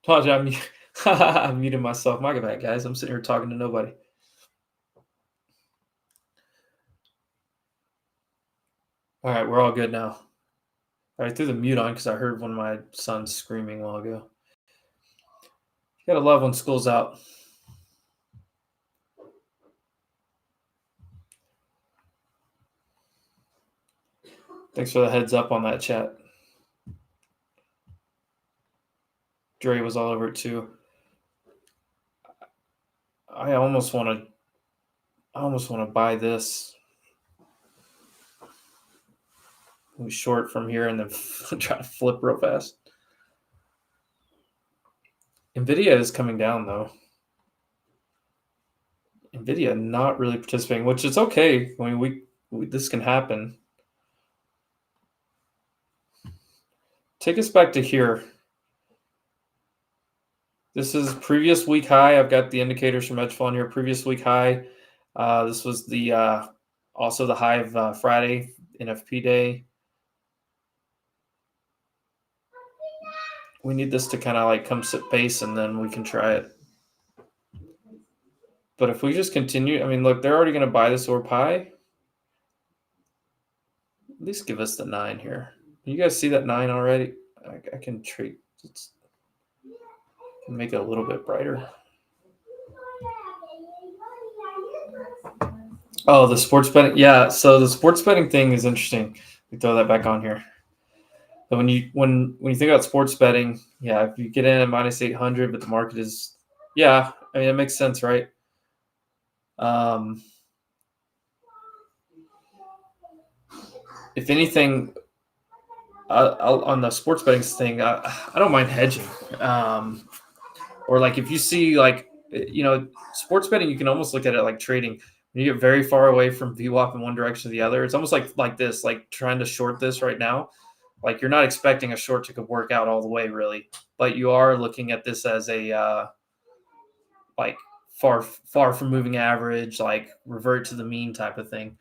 I muted myself. My bad, guys. I'm sitting here talking to nobody. All right, we're all good now. I threw the mute on because I heard one of my sons screaming a while ago. You gotta love when school's out. Thanks for the heads up on that chat. Dre was all over it too. I almost want to buy this. We short from here and then try to flip real fast. Nvidia is coming down though. Nvidia not really participating, which is okay. I mean, this can happen. Take us back to here. This is previous week high. I've got the indicators from Edgeful on here. Previous week high. This was the also the high of Friday, NFP day. We need this to kind of like come sit base, and then we can try it. But if we just continue, I mean, look, they're already going to buy this orb high. At least give us the 9 here. You guys see that 9 already? I can treat. Make it a little bit brighter. Oh, the sports betting. Yeah, so the sports betting thing is interesting. We throw that back on here. But when you think about sports betting, yeah, if you get in at minus 800, but the market is, yeah, I mean, it makes sense, right? If anything, on the sports betting thing, I don't mind hedging. Or like if you see like, sports betting, you can almost look at it like trading. When you get very far away from VWAP in one direction or the other, it's almost like this, like trying to short this right now. Like you're not expecting a short to work out all the way, really, but you are looking at this as a like far from moving average, like revert to the mean type of thing.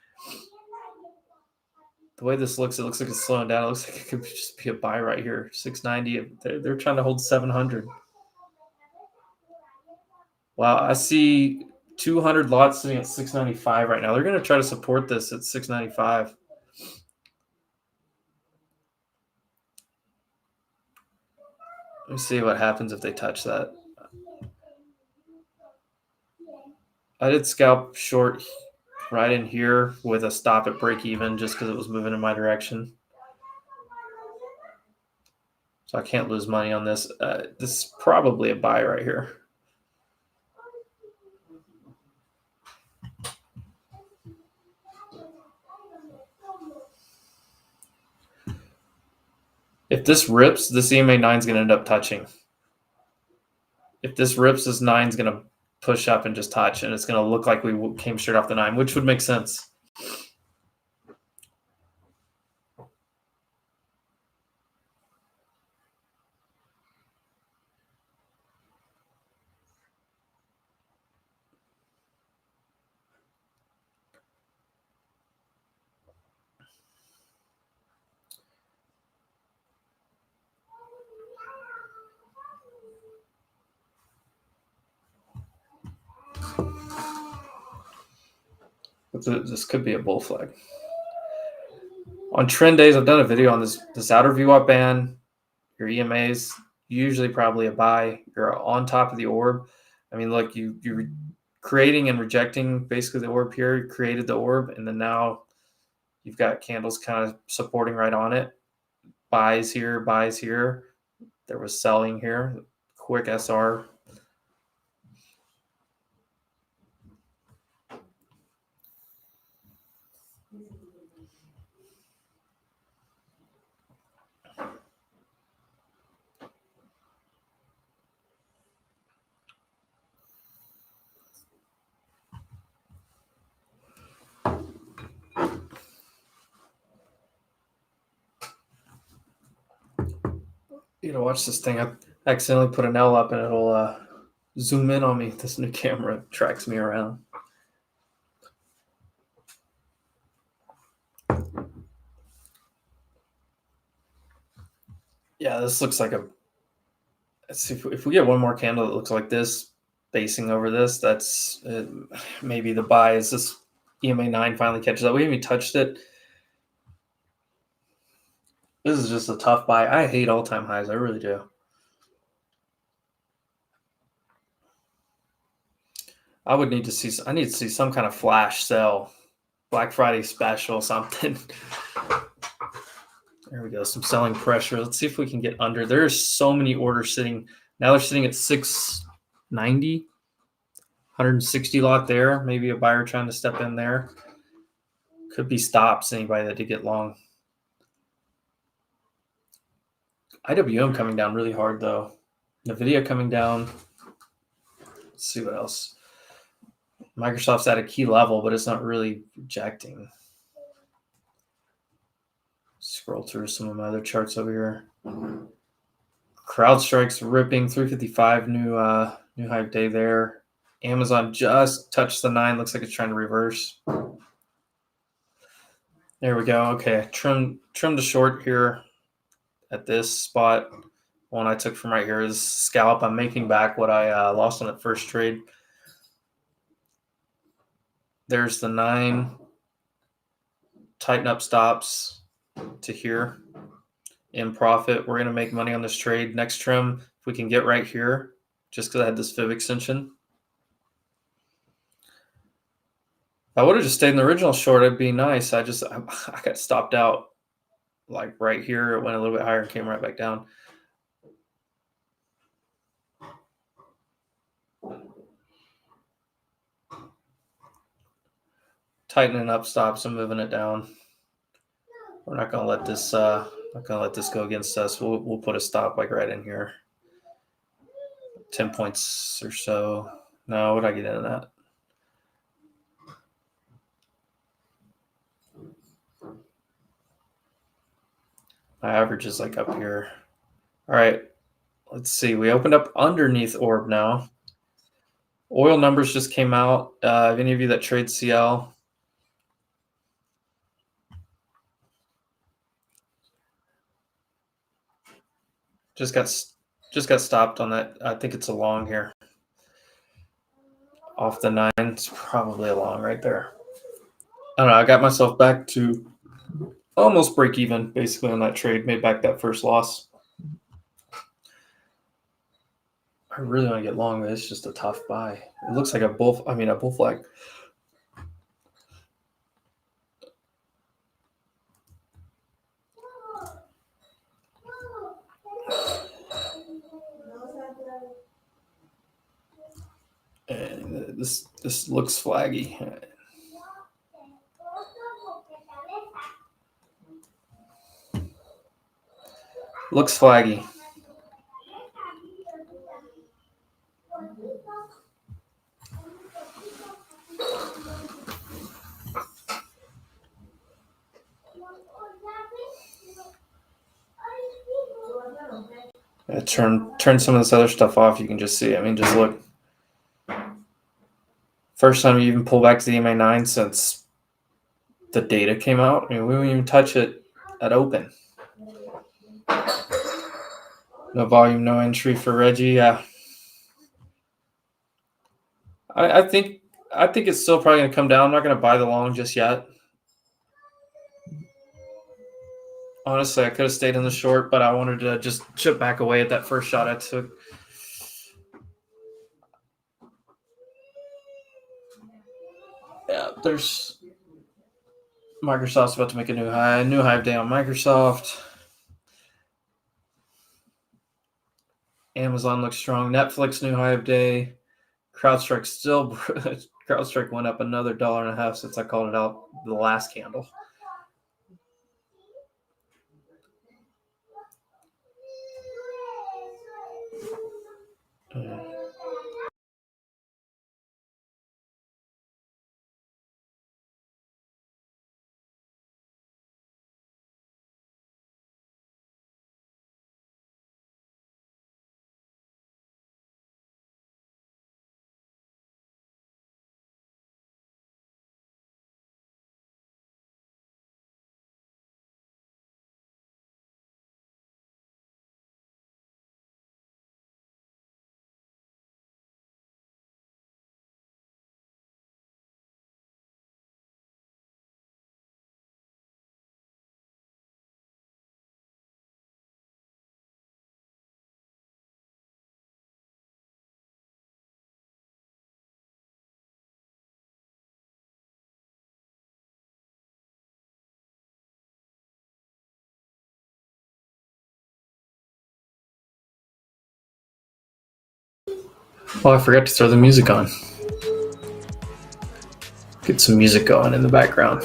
The way this looks, it looks like it's slowing down. It looks like it could just be a buy right here. 690. They're trying to hold 700. Wow, I see 200 lots sitting at 695 right now. They're going to try to support this at 695. Let me see what happens if they touch that. I did scalp short right in here with a stop at break even just because it was moving in my direction. So I can't lose money on this. This is probably a buy right here. If this rips, this EMA 9 is going to end up touching. If this rips, this 9 is going to push up and just touch, and it's going to look like we came straight off the 9, which would make sense. But this could be a bull flag. On trend days, I've done a video on this outer VWAP band, your EMAs, usually probably a buy. You're on top of the orb. I mean, look, you're creating and rejecting basically the orb here. You created the orb, and then now you've got candles kind of supporting right on it. Buys here, buys here. There was selling here. Quick SR. Watch this thing. I accidentally put an L up and it'll zoom in on me. This new camera tracks me around. Yeah, this looks like let's see if we get one more candle that looks like this, basing over this. That's maybe the buy is this EMA 9 finally catches up. We haven't even touched it. This is just a tough buy. I hate all-time highs. I really do. I need to see some kind of flash sale, Black Friday special, something. There we go. Some selling pressure. Let's see if we can get under. There's so many orders sitting. Now they're sitting at 690, 160 lot there. Maybe a buyer trying to step in there. Could be stops. Anybody that did get long. IWM coming down really hard though. NVIDIA coming down. Let's see what else. Microsoft's at a key level, but it's not really rejecting. Scroll through some of my other charts over here. CrowdStrike's ripping 355 new high of day there. Amazon just touched the 9. Looks like it's trying to reverse. There we go. Okay, trim the short here at this spot. One I took from right here is scalp. I'm making back what I lost on that first trade. There's the 9. Tighten up stops to here. In profit. We're going to make money on this trade. Next trim, if we can get right here, just because I had this fib extension. If I would have just stayed in the original short, it'd be nice. I got stopped out like right here. It went a little bit higher and came right back down. Tightening up stops and moving it down. We're not going to let this go against us. We'll put a stop like right in here. 10 points or so. No, what did I get into that? My average is like up here. All right. Let's see. We opened up underneath orb now. Oil numbers just came out. Any of you that trade CL? Just got stopped on that. I think it's a long here. Off the 9. It's probably a long right there. I don't know. I got myself back to almost break even basically on that trade. Made back that first loss. I really want to get long, but it's just a tough buy. It looks like a bull flag. And this looks flaggy. Looks flaggy. Turn some of this other stuff off. You can just see. I mean, just look. First time you even pull back to the EMA 9 since the data came out. I mean, we wouldn't even touch it at open. No volume, no entry for Reggie. Yeah. I think it's still probably going to come down. I'm not going to buy the long just yet. Honestly, I could have stayed in the short, but I wanted to just chip back away at that first shot I took. Yeah, there's Microsoft's about to make a new high of day on Microsoft. Amazon looks strong. Netflix new high of day. CrowdStrike went up another $1.50 since I called it out the last candle. Oh, I forgot to throw the music on. Get some music going in the background.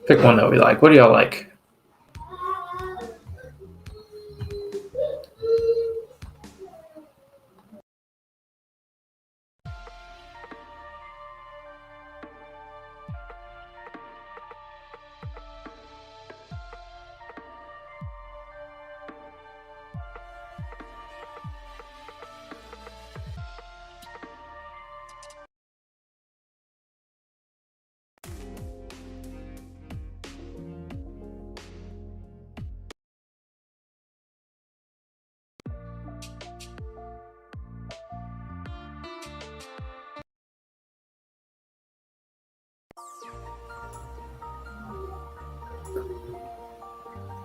Pick one that we like. What do y'all like?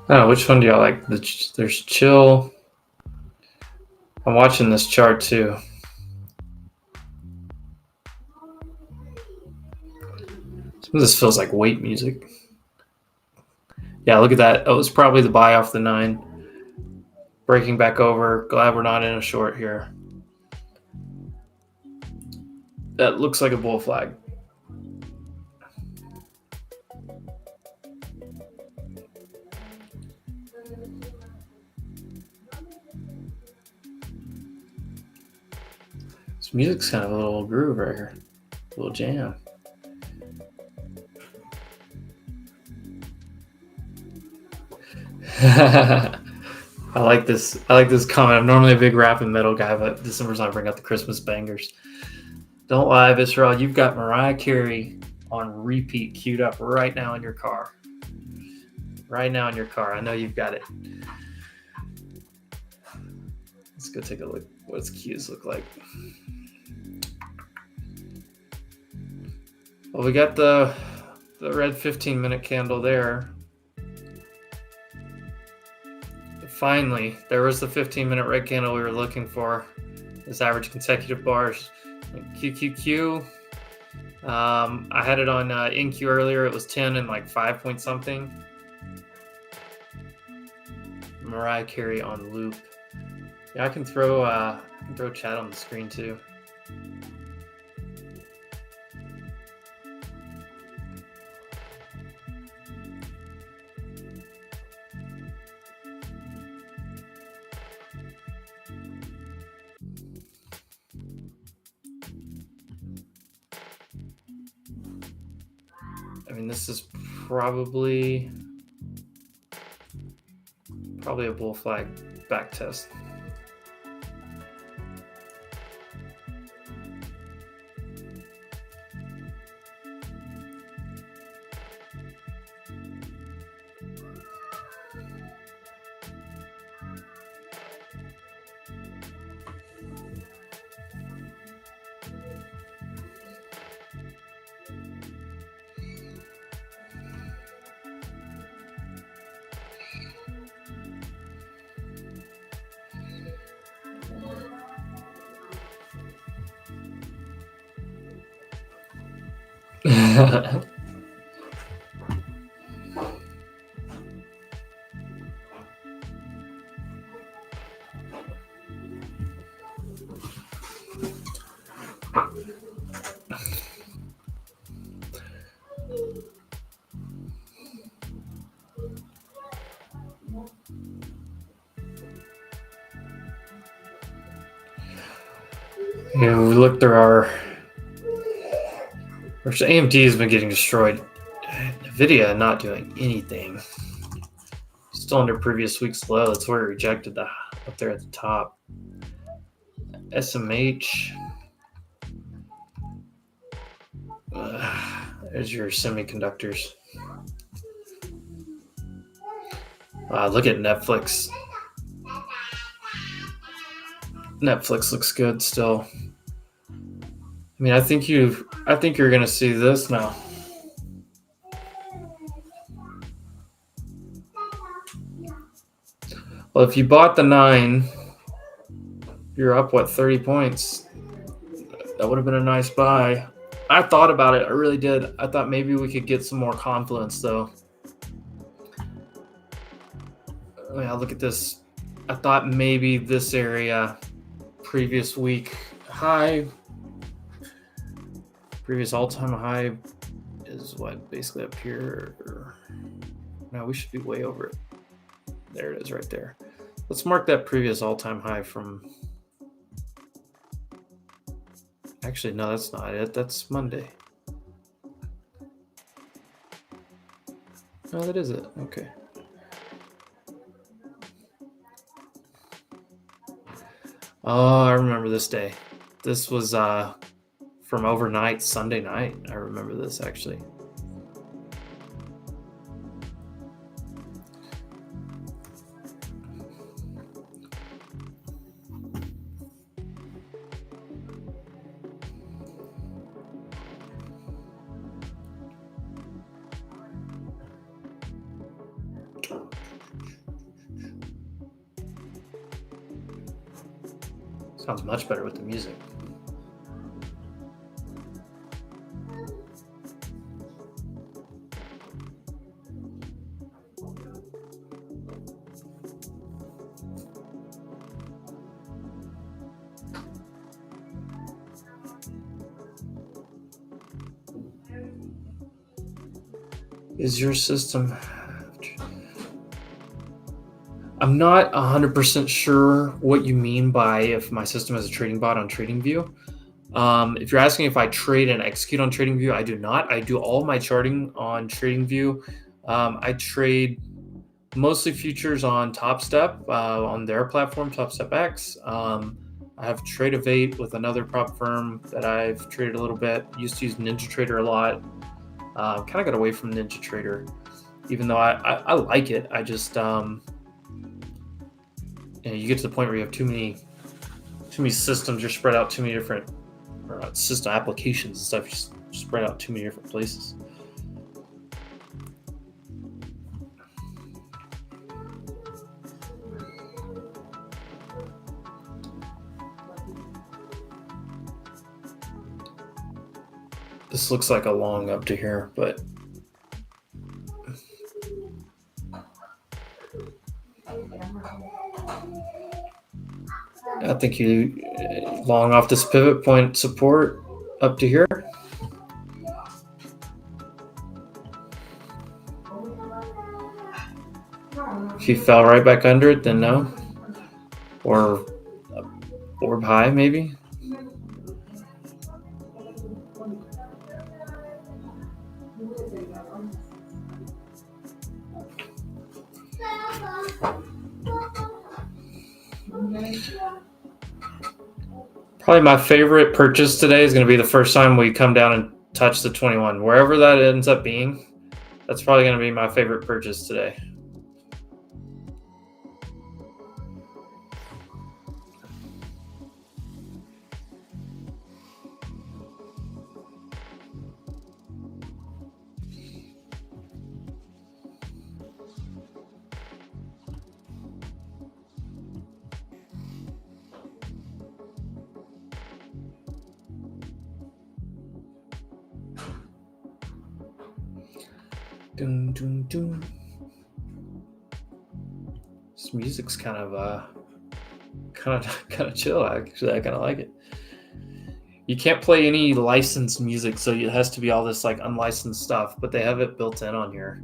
Oh, which one do y'all like? There's chill. I'm watching this chart too. Some of this feels like weight music. Yeah, look at that. It was probably the buy off the 9. Breaking back over. Glad we're not in a short here. That looks like a bull flag. This music's kind of a little groove right here. A little jam. I like this comment. I'm normally a big rap and metal guy, but December's not bring out the Christmas bangers. Don't lie, Visceral. You've got Mariah Carey on repeat queued up right now in your car. Right now in your car. I know you've got it. Let's go take a look. What's cues look like? Well, we got the red 15-minute candle there. Finally, there was the 15-minute red candle we were looking for. This average consecutive bars. QQQ. I had it on InQ earlier. It was 10 and like 5 point something. Mariah Carey on loop. Yeah, I can throw chat on the screen too. I mean, this is probably a bull flag back test. Yeah, we looked through our AMD has been getting destroyed. NVIDIA not doing anything. Still under previous week's low. That's where it rejected up there at the top. SMH. There's your semiconductors. Look at Netflix. Netflix looks good still. I mean, I think you're going to see this now. Well, if you bought the 9, you're up, 30 points. That would have been a nice buy. I thought about it. I really did. I thought maybe we could get some more confluence, though. Well, look at this. I thought maybe this area, previous week high, previous all-time high is what, basically up here. No, we should be way over it. There it is right there. Let's mark that previous all-time high from... Actually, no, that's not it. That's Monday. No, that is it. Okay. Oh, I remember this day. This was from overnight, Sunday night. I remember this actually. Sounds much better with the music. Is your system... I'm not 100% sure what you mean by if my system has a trading bot on TradingView. If you're asking if I trade and execute on TradingView, I do not. I do all my charting on TradingView. I trade mostly futures on TopStep on their platform, TopStep X. I have Trade-Evate with another prop firm that I've traded a little bit. Used to use NinjaTrader a lot. Kind of got away from NinjaTrader, even though I like it. I just... you get to the point where you have too many systems. You're spread out too many different system applications and stuff. Just spread out too many different places. This looks like a long up to here, but I think you long off this pivot point support up to here. If you fell right back under it, then no. Or orb high, maybe. Probably my favorite purchase today is going to be the first time we come down and touch the 21. Wherever that ends up being, that's probably going to be my favorite purchase today. Dun, dun, dun. This music's kind of chill. Actually, I kind of like it. You can't play any licensed music, so it has to be all this like unlicensed stuff. But they have it built in on here.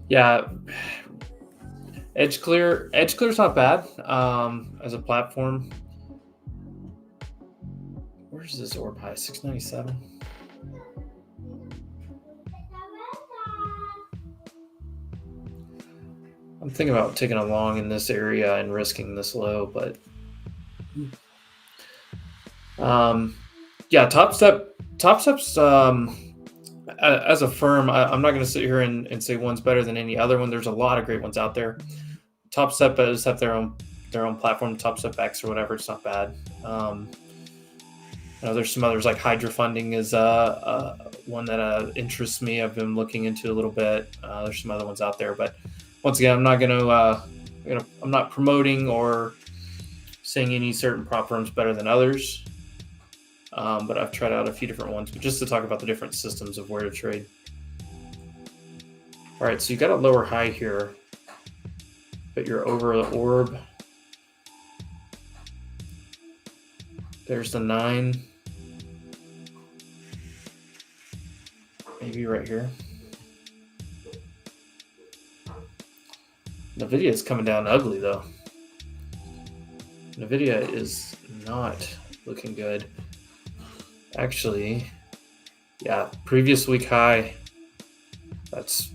Yeah, Edgeclear's not bad as a platform. Where's this orb high? 697. I'm thinking about taking a long in this area and risking this low, but yeah, TopStep's as a firm, I'm not going to sit here and say one's better than any other one. There's a lot of great ones out there. TopStep does have their own platform, TopStep X or whatever. It's not bad. There's some others like Hydra Funding is one that interests me. I've been looking into a little bit. There's some other ones out there, but once again, I'm not I'm not promoting or saying any certain prop firms better than others. But I've tried out a few different ones, but just to talk about the different systems of where to trade. All right, so you got a lower high here, but you're over the orb. There's the 9. Maybe right here. NVIDIA is coming down ugly though. NVIDIA is not looking good. Actually, yeah, previous week high.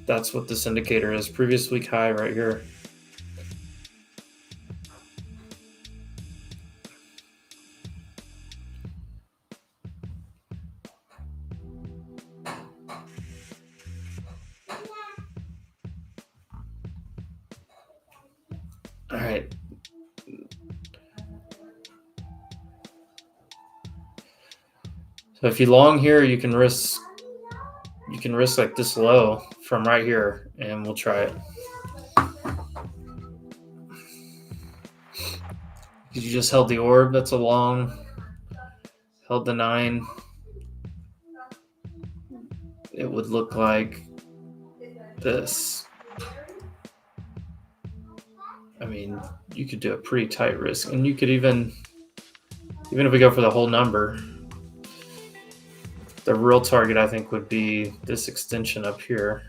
That's what this indicator is. Previous week high right here. All right. So if you long here, you can risk like this low from right here, and we'll try it. You just held the orb, that's a long. Held the 9. It would look like this. I mean, you could do a pretty tight risk, and you could even if we go for the whole number, the real target I think would be this extension up here.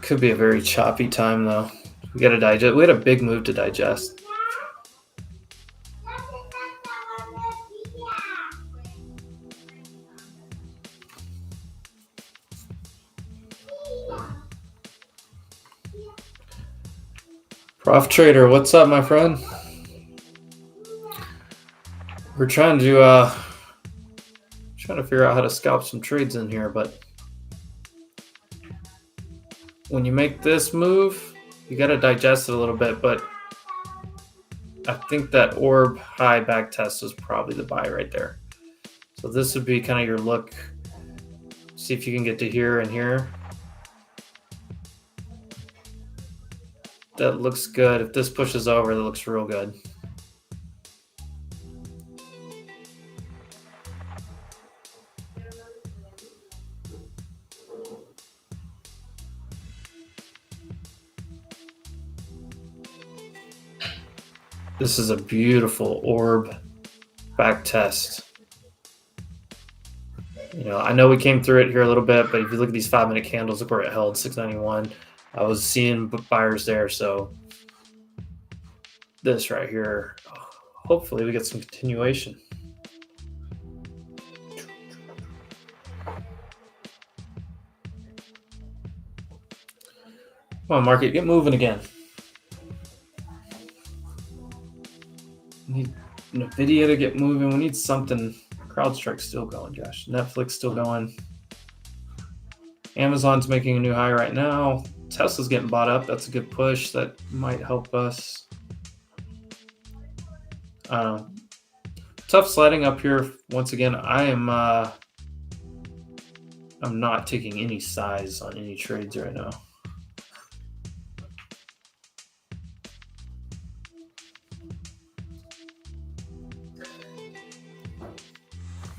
Could be a very choppy time though. We got to digest. We had a big move to digest. Prof Trader, what's up, my friend? We're trying to figure out how to scalp some trades in here, but when you make this move, you got to digest it a little bit, but I think that orb high back test is probably the buy right there. So this would be kind of your look. See if you can get to here and here. That looks good. If this pushes over, that looks real good. This is a beautiful orb back test. You know, I know we came through it here a little bit, but if you look at these 5-minute candles, look where it held, 691. I was seeing buyers there, so this right here, hopefully we get some continuation. Come on, market, get moving again. We need NVIDIA to get moving. We need something. CrowdStrike's still going, Josh. Netflix still going. Amazon's making a new high right now. Tesla's getting bought up. That's a good push. That might help us. I don't know. Tough sledding up here. Once again, I'm not taking any size on any trades right now.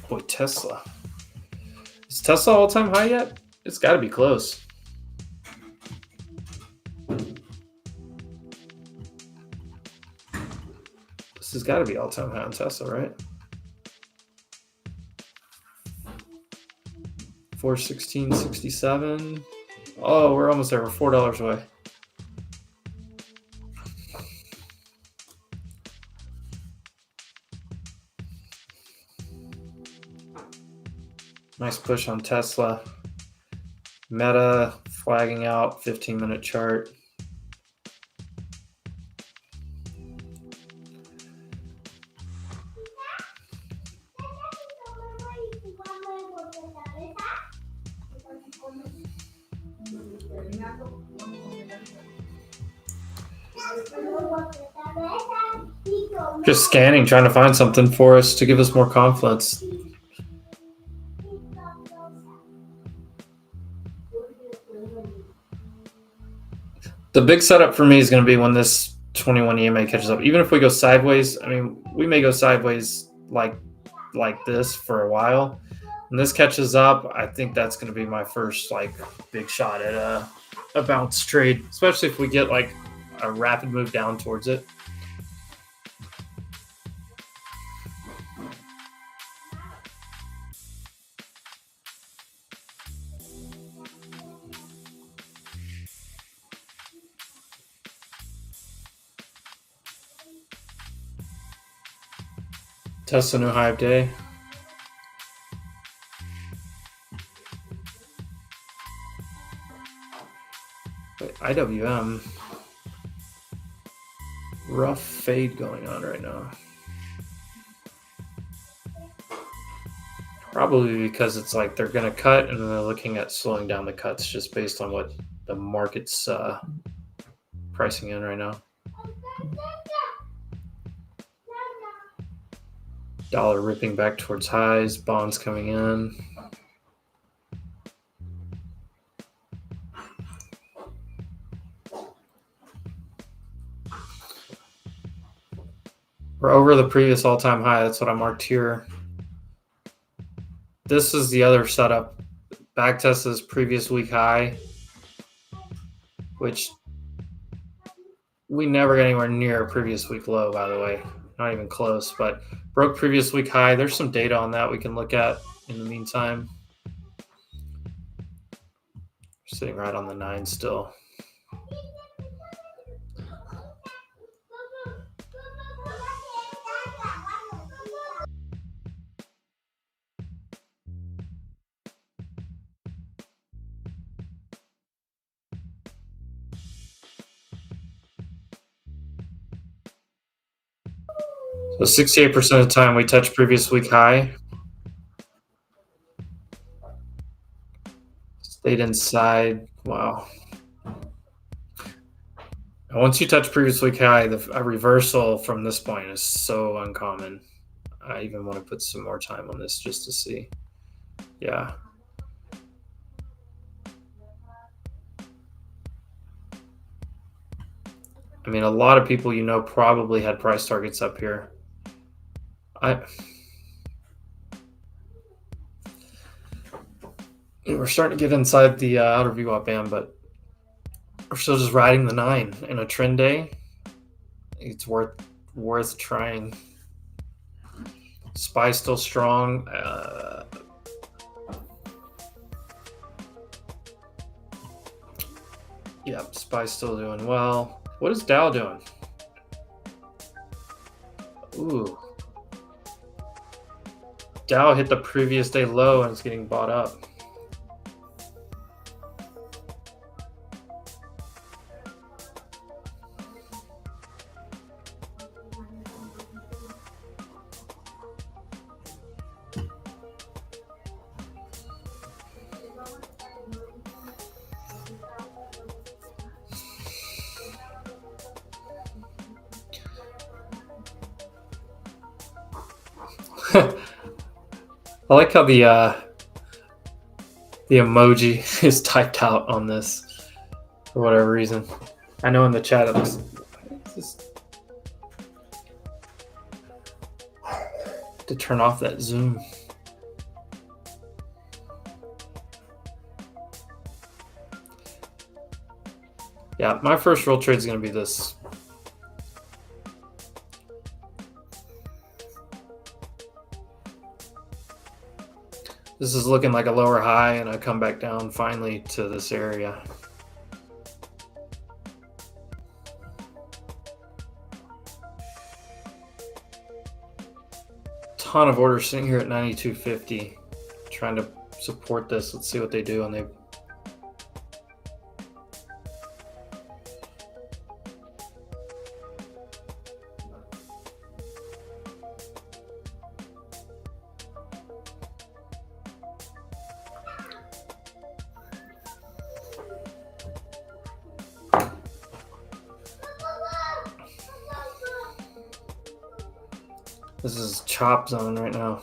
Boy, Tesla. Is Tesla all-time high yet? It's got to be close. This has got to be all-time high on Tesla, right? 416.67. Oh, we're almost there. We're $4 away. Nice push on Tesla. Meta flagging out, 15-minute chart. Just scanning, trying to find something for us to give us more confidence. The big setup for me is going to be when this 21 EMA catches up. Even if we go sideways, I mean, we may go sideways like this for a while. When this catches up, I think that's going to be my first like big shot at a bounce trade, especially if we get like a rapid move down towards it. Test a new high of day. Wait, IWM. Rough fade going on right now. Probably because it's like they're going to cut and then they're looking at slowing down the cuts just based on what the market's pricing in right now. Dollar ripping back towards highs, bonds coming in. We're over the previous all-time high. That's what I marked here. This is the other setup. Back test this previous week high, which we never got anywhere near a previous week low, by the way. Not even close, but broke previous week high. There's some data on that we can look at in the meantime. Sitting right on the 9 still. So 68% of the time we touch previous week high. Stayed inside. Wow. And once you touch previous week high, a reversal from this point is so uncommon. I even want to put some more time on this just to see. Yeah. I mean, a lot of people probably had price targets up here. We're starting to get inside the outer VWAP band, but we're still just riding the 9 in a trend day. It's worth trying. SPY still strong. Yeah, SPY still doing well. What is Dow doing? Ooh. Dow hit the previous day low and it's getting bought up. I like how the emoji is typed out on this for whatever reason. I know in the chat it looks to turn off that zoom. Yeah, my first real trade is going to be this. This is looking like a lower high, and I come back down finally to this area. Ton of orders sitting here at 92.50, trying to support this. Let's see what they do, and they. This is chop zone right now.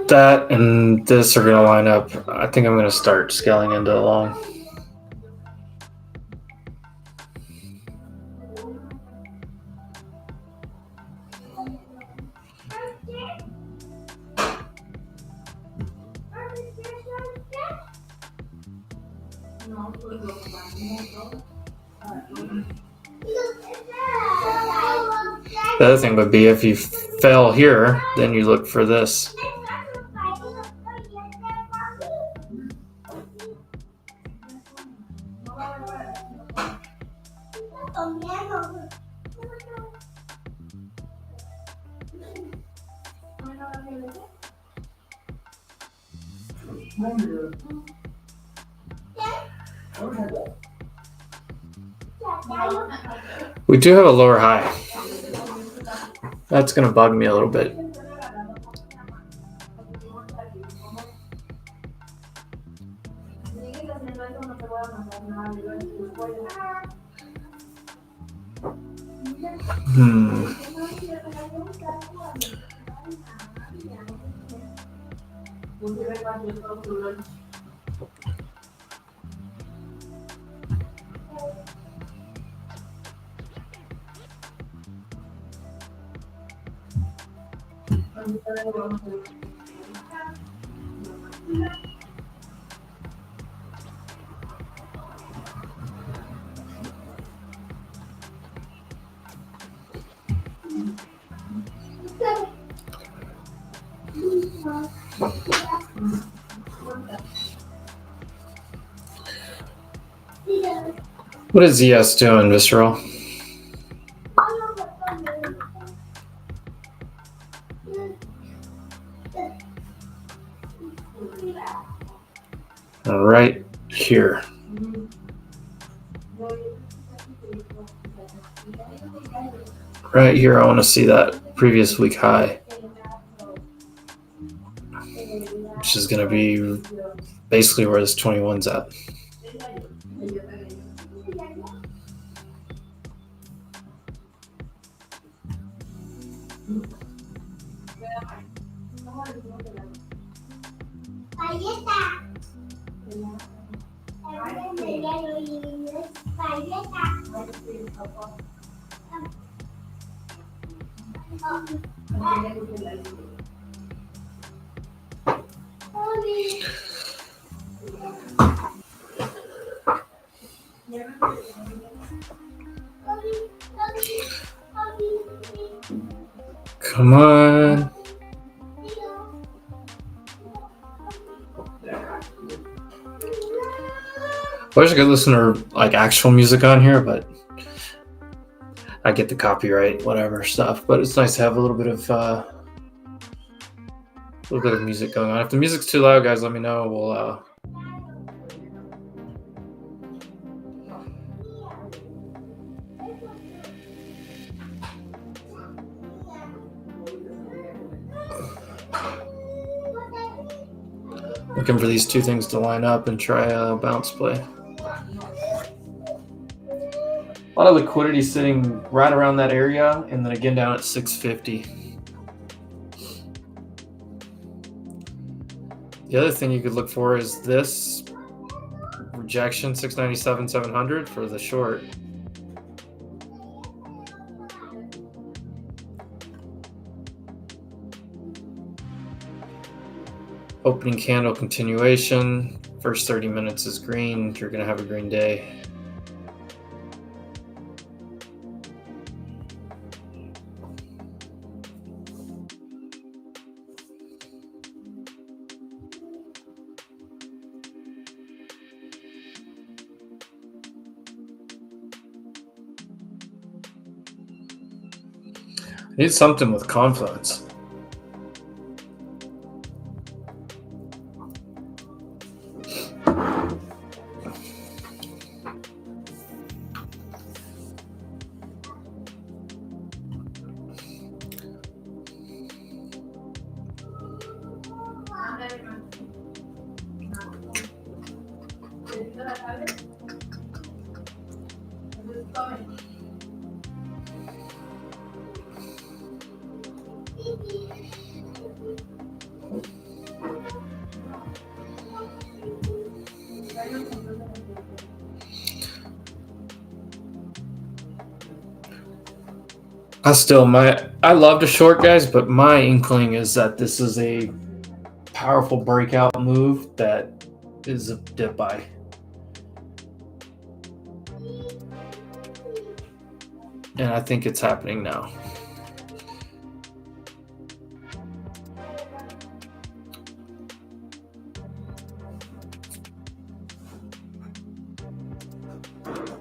That and this are going to line up. I think I'm going to start scaling into the long. The other thing would be if you fail here, then you look for this. We do have a lower high. That's going to bug me a little bit. What is ES doing, Visceral? Right here. Right here, I want to see that previous week high, which is going to be basically where this 21's at. Come on. I wish I could listen to like actual music on here, but I get the copyright, whatever stuff. But it's nice to have a little bit of music going on. If the music's too loud, guys, let me know. We'll looking for these two things to line up and try a bounce play. A lot of liquidity sitting right around that area, and then again down at 650. The other thing you could look for is this rejection, 697, 700 for the short. Opening candle continuation. First 30 minutes is green. You're going to have a green day. I need something with confluence. I love the short guys, but my inkling is that this is a powerful breakout move that is a dip buy. And I think it's happening now.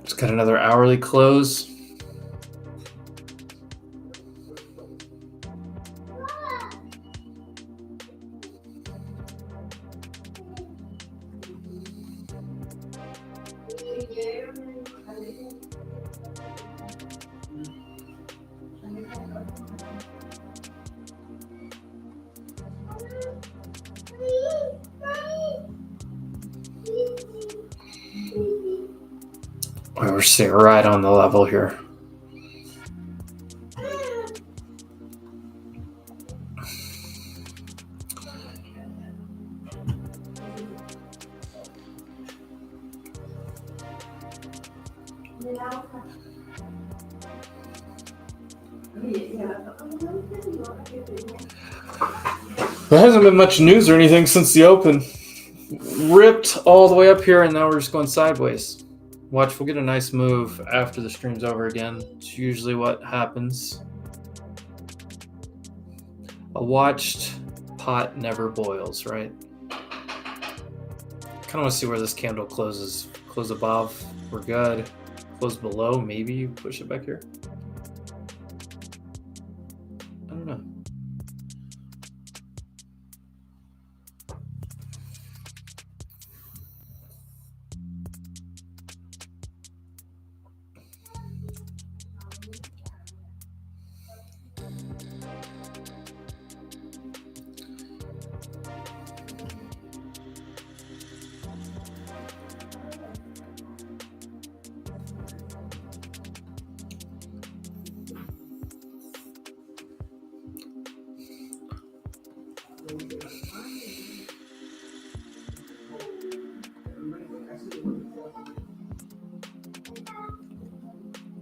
It's got another hourly close. We're sitting right on the level here. There hasn't been much news or anything since the open. Ripped all the way up here, and now we're just going sideways. Watch, we'll get a nice move after the stream's over again. It's usually what happens. A watched pot never boils, right? Kind of want to see where this candle closes. Close above, we're good. Close below, maybe you push it back here. I don't know.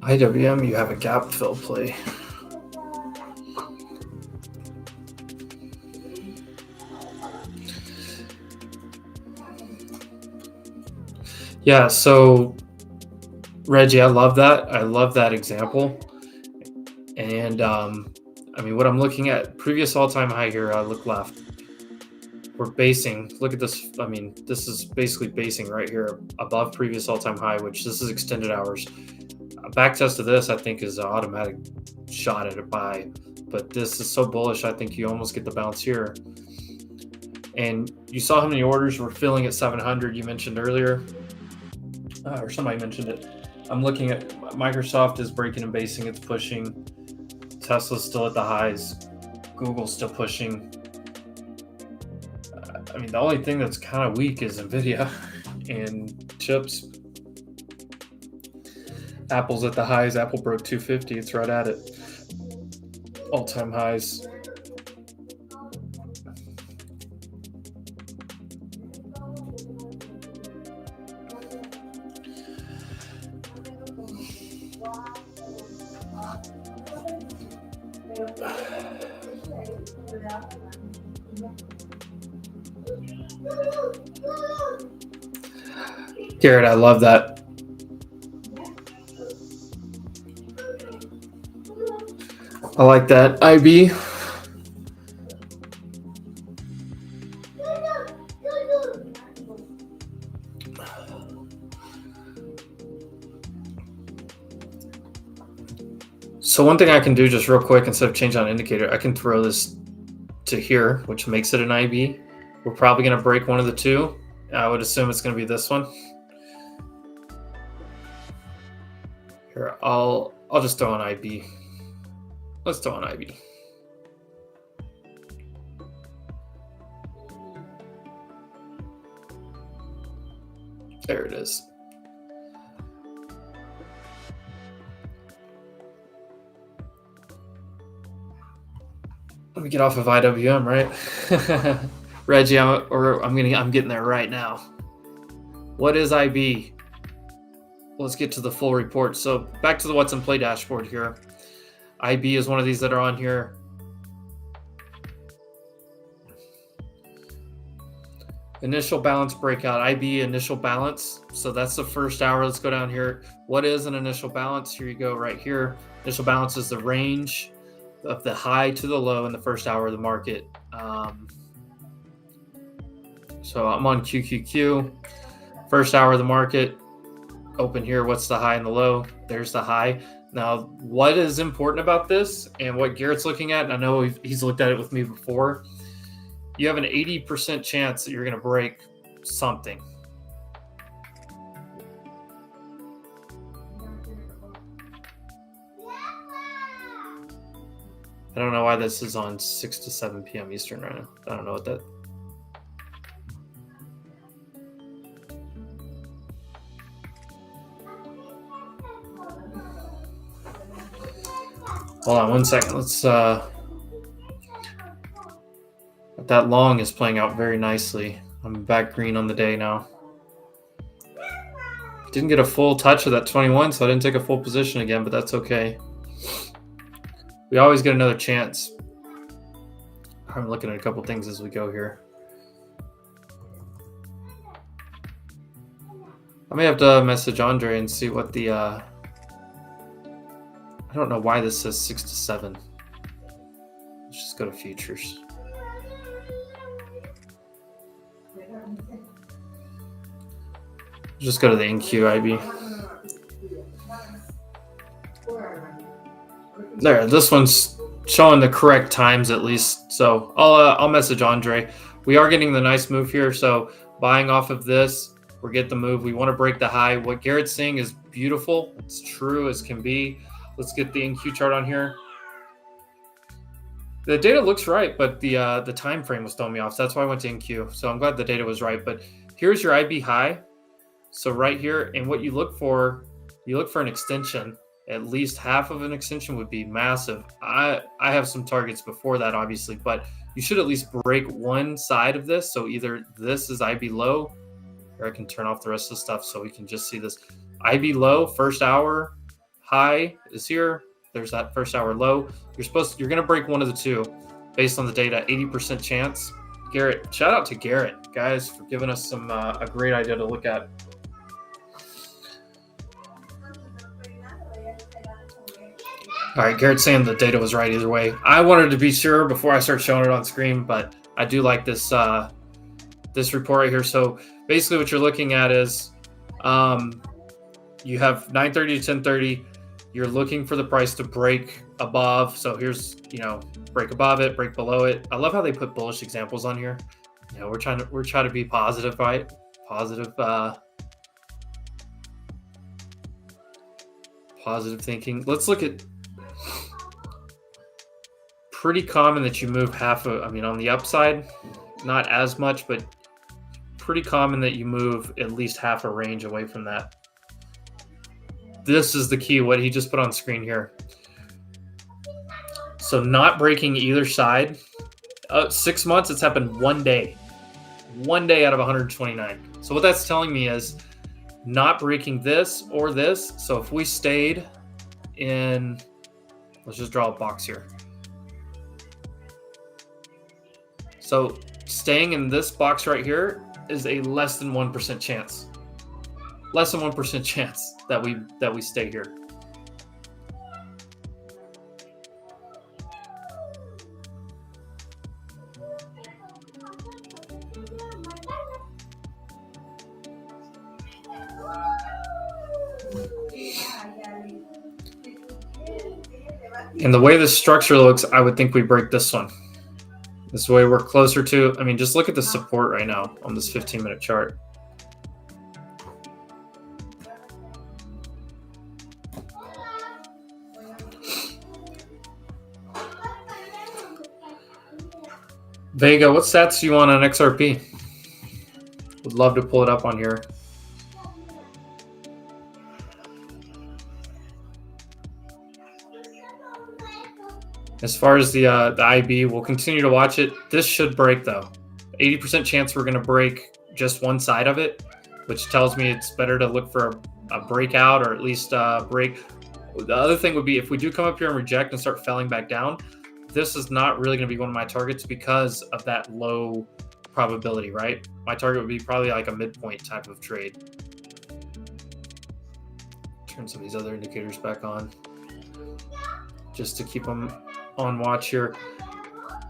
IWM, you have a gap fill play. Yeah, so Reggie, I love that. I love that example. And I mean, what I'm looking at, previous all-time high here, I look left. We're basing, look at this. I mean, this is basically basing right here above previous all-time high, which this is extended hours. A back test of this, I think, is an automatic shot at a buy. But this is so bullish, I think you almost get the bounce here. And you saw how many orders were filling at 700 you mentioned earlier. Or somebody mentioned it. I'm looking at Microsoft is breaking and basing, it's pushing. Tesla's still at the highs. Google's still pushing. I mean, the only thing that's kind of weak is Nvidia and chips. Apple's at the highs. Apple broke 250. It's right at it. All-time highs. Garrett, I love that. I like that. IB. So one thing I can do just real quick, instead of changing on indicator, I can throw this to here, which makes it an IB. We're probably going to break one of the two. I would assume it's going to be this one. Here, I'll just throw an IB. Let's throw an IB. There it is. Let me get off of IWM, right? Reggie, I'm getting there right now. What is IB? Let's get to the full report. So back to the what's in play dashboard here. IB is one of these that are on here. Initial balance breakout, IB initial balance. So that's the first hour. Let's go down here. What is an initial balance? Here you go right here. Initial balance is the range of the high to the low in the first hour of the market. So I'm on QQQ. First hour of the market. Open here. What's the high and the low? There's the high. Now, what is important about this and what Garrett's looking at, and I know he's looked at it with me before, you have an 80% chance that you're going to break something. I don't know why this is on 6 to 7 p.m. Eastern right now. I don't know what that... Hold on one second. Let's... That long is playing out very nicely. I'm back green on the day now. Didn't get a full touch of that 21, so I didn't take a full position again, but that's okay. We always get another chance. I'm looking at a couple things as we go here. I may have to message Andre and see what the... I don't know why this says 6 to 7. Let's just go to futures. Just go to the NQIB. There, this one's showing the correct times at least. So I'll message Andre. We are getting the nice move here. So buying off of this, we're getting the move. We want to break the high. What Garrett's saying is beautiful. It's true as can be. Let's get the NQ chart on here. The data looks right, but the time frame was throwing me off. So that's why I went to NQ. So I'm glad the data was right. But here's your IB high. So right here, and what you look for an extension. At least half of an extension would be massive. I have some targets before that, obviously, but you should at least break one side of this. So either this is IB low, or I can turn off the rest of the stuff so we can just see this. IB low, first hour high is here. There's that first hour low. You're gonna break one of the two based on the data, 80% chance. Garrett, shout out to Garrett, guys, for giving us some a great idea to look at. All right, Garrett's saying the data was right either way. I wanted to be sure before I start showing it on screen, but I do like this this report right here. So basically what you're looking at is you have 9:30 to 10:30. You're looking for the price to break above. So here's, break above it, break below it. I love how they put bullish examples on here. We're trying to be positive, right? Positive thinking. Let's look at... Pretty common that you move on the upside, not as much, but pretty common that you move at least half a range away from that. This is the key, what he just put on screen here. So not breaking either side. 6 months, it's happened one day. One day out of 129. So what that's telling me is not breaking this or this. So if we stayed in, let's just draw a box here. So staying in this box right here is a less than 1% chance. Less than 1% chance that we stay here. And the way this structure looks, I would think we break this one. This way we're closer to, just look at the support right now on this 15-minute chart. Vega, what stats do you want on XRP? Would love to pull it up on here. As far as the IB, we'll continue to watch it. This should break though. 80% chance we're going to break just one side of it, which tells me it's better to look for a breakout or at least break. The other thing would be if we do come up here and reject and start falling back down, this is not really going to be one of my targets because of that low probability, right? My target would be probably like a midpoint type of trade. Turn some of these other indicators back on just to keep them on watch here.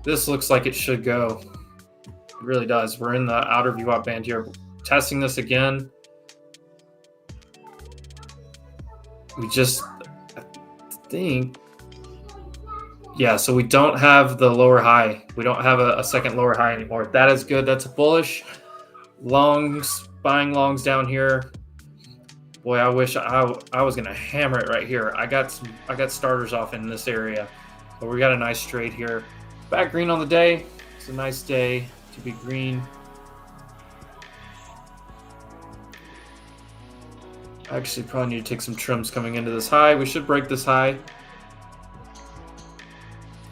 This looks like it should go. It really does. We're in the outer VWAP band here. Testing this again. We just, I think, yeah, so we don't have the lower high. We don't have a second lower high anymore. That is good. That's bullish. Longs, buying longs down here. Boy, I wish I was gonna hammer it right here. I got starters off in this area, but we got a nice trade here. Back green on the day. It's a nice day to be green. I actually probably need to take some trims coming into this high. We should break this high.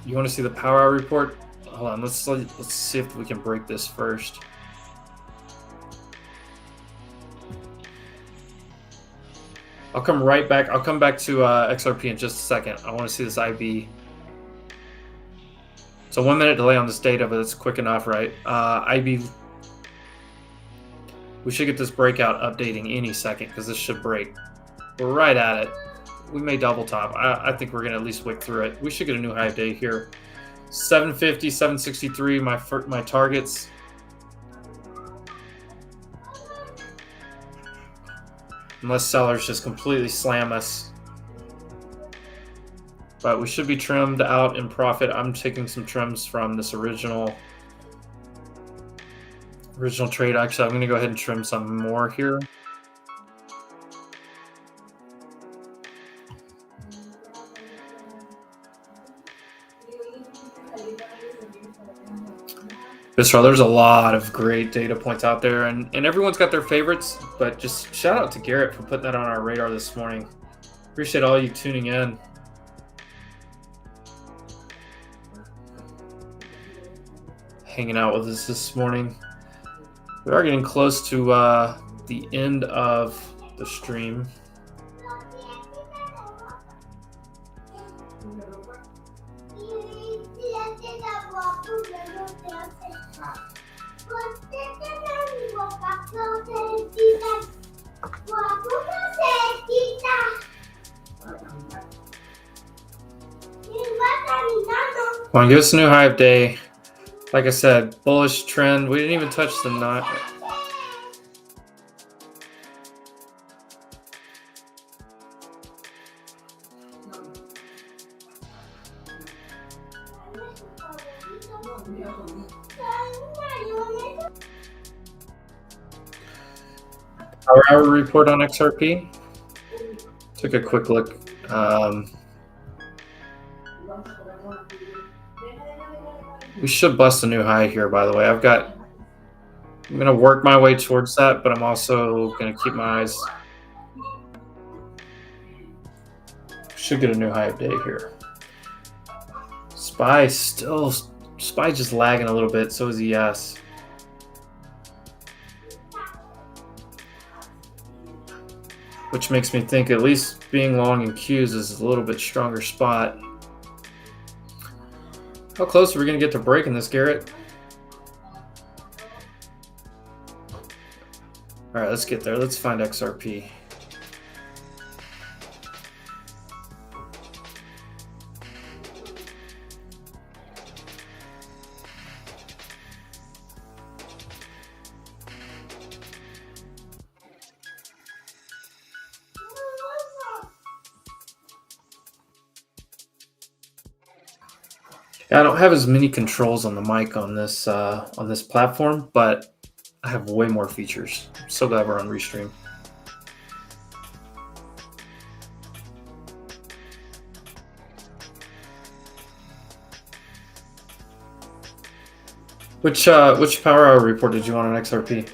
You want to see the power hour report? Hold on, let's see if we can break this first. I'll come right back. I'll come back to XRP in just a second. I want to see this IB. So 1 minute delay on this data, but it's quick enough, right? IB. We should get this breakout updating any second because this should break. We're right at it. We may double top. I think we're going to at least wick through it. We should get a new high day here. 750, 763, my targets. Unless sellers just completely slam us. But we should be trimmed out in profit. I'm taking some trims from this original trade. Actually, I'm going to go ahead and trim some more here. There's a lot of great data points out there, and everyone's got their favorites, but just shout out to Garrett for putting that on our radar this morning. Appreciate all you tuning in. Hanging out with us this morning. We are getting close to the end of the stream. Come on, give us a new high of day. Like I said, bullish trend. We didn't even touch the knot. Power hour report on XRP. Took a quick look. We should bust a new high here, by the way. I'm going to work my way towards that, but I'm also going to keep my eyes. Should get a new high of day here. SPY just lagging a little bit, so is ES. Which makes me think at least being long in Qs is a little bit stronger spot. How close are we going to get to breaking this, Garrett? All right, let's get there. Let's find XRP. I don't have as many controls on the mic on this platform, but I have way more features. I'm so glad we're on Restream. Which power hour report did you want on XRP?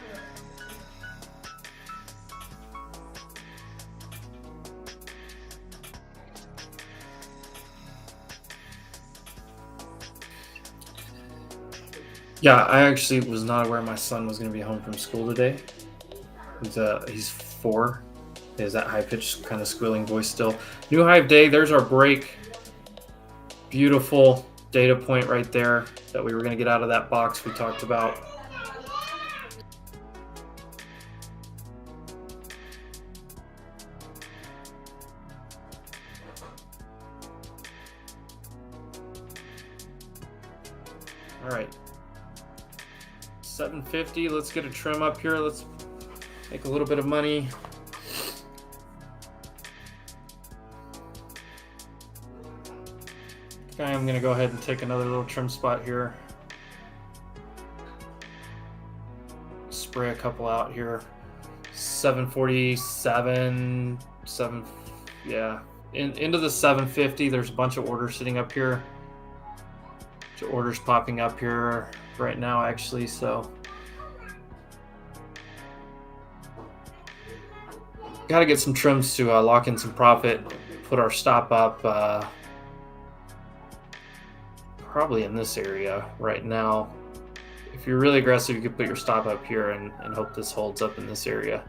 Yeah, I actually was not aware my son was going to be home from school today. He's 4. He has that high-pitched kind of squealing voice still. New high of day. There's our break. Beautiful data point right there that we were going to get out of that box we talked about. All right, 750. Let's get a trim up here. Let's make a little bit of money. Okay, I'm going to go ahead and take another little trim spot here. Spray a couple out here. 747, yeah. Into the 750. There's a bunch of orders sitting up here. Orders popping up here right now, actually. So got to get some trims to lock in some profit, put our stop up probably in this area right now. If you're really aggressive, you could put your stop up here and hope this holds up in this area.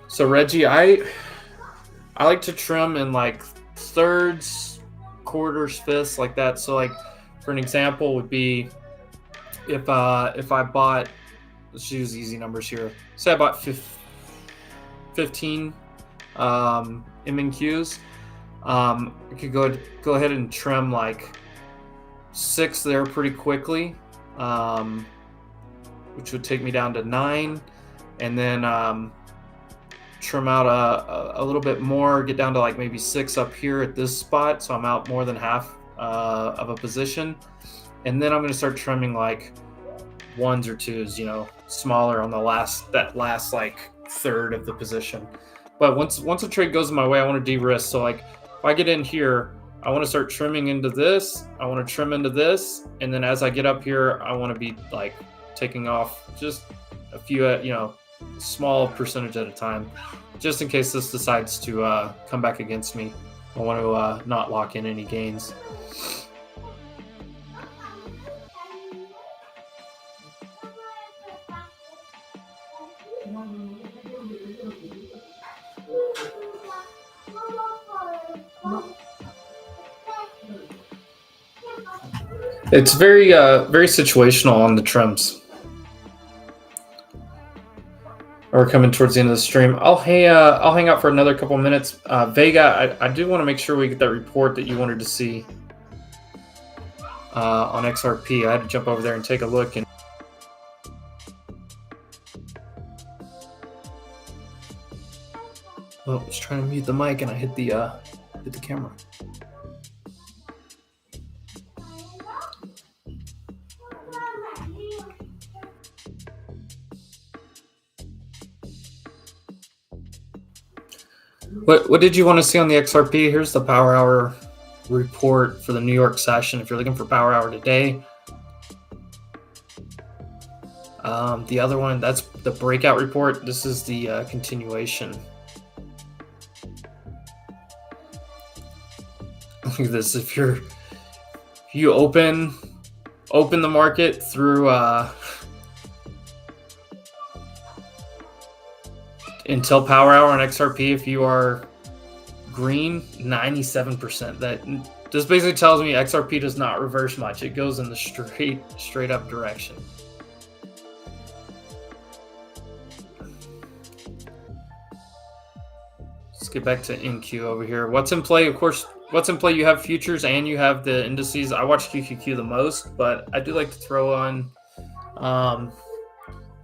So Reggie, I like to trim in like thirds, quarters, fifths, like that. So like for an example would be if I bought, let's use easy numbers here. Say I bought 15 MNQs. I could go ahead and trim like 6 there pretty quickly, which would take me down to 9, and then trim out a little bit more, get down to like maybe 6 up here at this spot, so I'm out more than half of a position, and then I'm going to start trimming like 1s or 2s, you know, smaller on the last like third of the position. But once a trade goes my way, I want to de-risk. So like if I get in here, I want to start trimming into this, I want to trim into this, and then as I get up here, I want to be like taking off just a few, you know, small percentage at a time, just in case this decides to come back against me. I want to not lock in any gains. It's very situational on the trims. We're coming towards the end of the stream. I'll hang out for another couple minutes. Vega, I do want to make sure we get that report that you wanted to see on XRP. I had to jump over there and take a look. And I was trying to mute the mic and I hit the camera. What did you want to see on the XRP? Here's the Power Hour report for the New York session. If you're looking for Power Hour today, the other one, that's the breakout report. This is the continuation. Look at this. If you open the market through until Power Hour on XRP, if you are green, 97%. That just basically tells me XRP does not reverse much. It goes in the straight up direction. Let's get back to NQ over here. What's in play? Of course, what's in play? You have futures and you have the indices. I watch QQQ the most, but I do like to throw on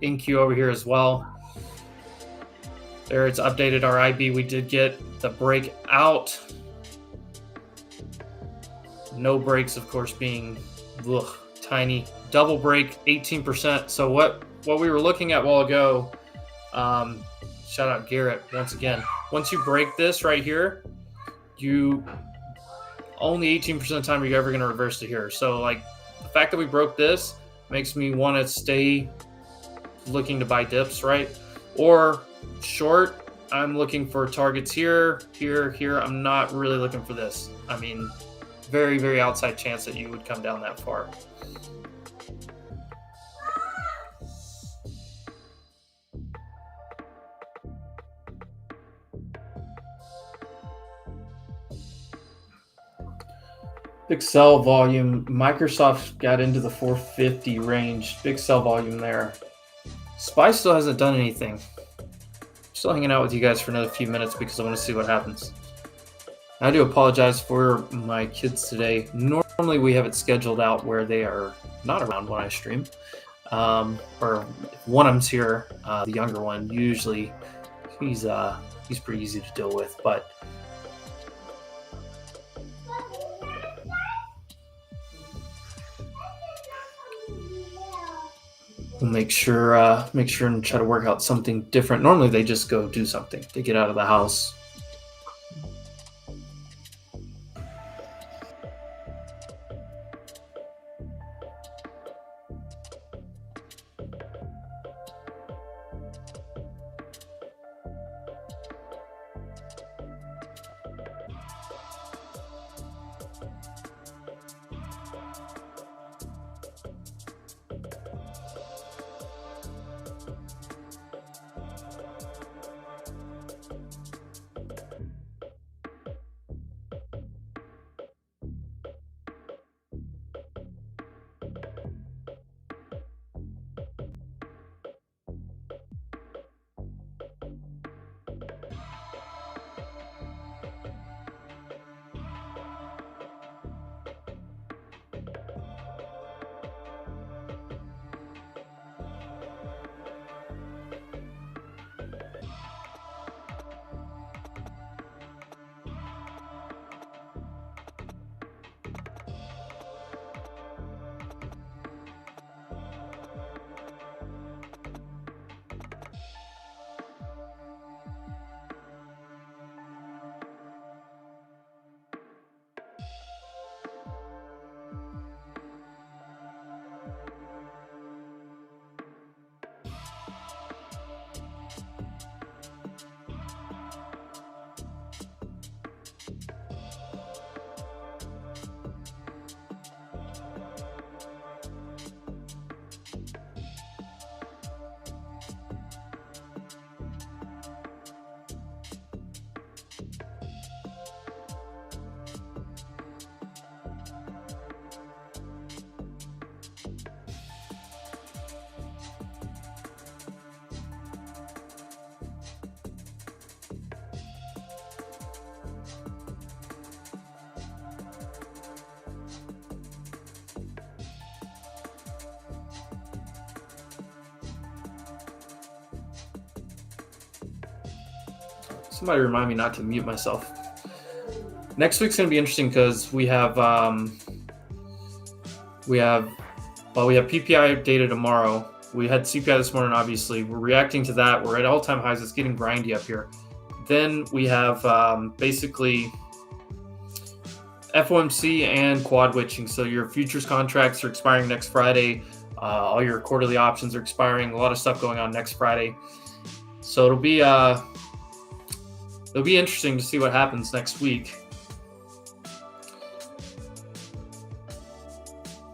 NQ over here as well. There, it's updated our IB. We did get the break out. No breaks, of course, being tiny. Double break, 18%. So what we were looking at a while ago, shout out Garrett once again. Once you break this right here, you only 18% of the time you're ever going to reverse to here. So like the fact that we broke this makes me want to stay looking to buy dips, right? Or short, I'm looking for targets here. I'm not really looking for this. I mean, very, very outside chance that you would come down that far. Big sell volume. Microsoft got into the 450 range. Big sell volume there. SPY still hasn't done anything. Still hanging out with you guys for another few minutes because I want to see what happens. I do apologize for my kids today. Normally we have it scheduled out where they are not around when I stream. Or if one of them's here, the younger one, usually he's pretty easy to deal with, but we'll make sure and try to work out something different. Normally they just go do something. They get out of the house. Somebody remind me not to mute myself. Next week's going to be interesting because we have PPI data tomorrow. We had CPI this morning, obviously. We're reacting to that. We're at all-time highs. It's getting grindy up here. Then we have basically FOMC and quad witching. So your futures contracts are expiring next Friday. All your quarterly options are expiring. A lot of stuff going on next Friday. So it'll be interesting to see what happens next week.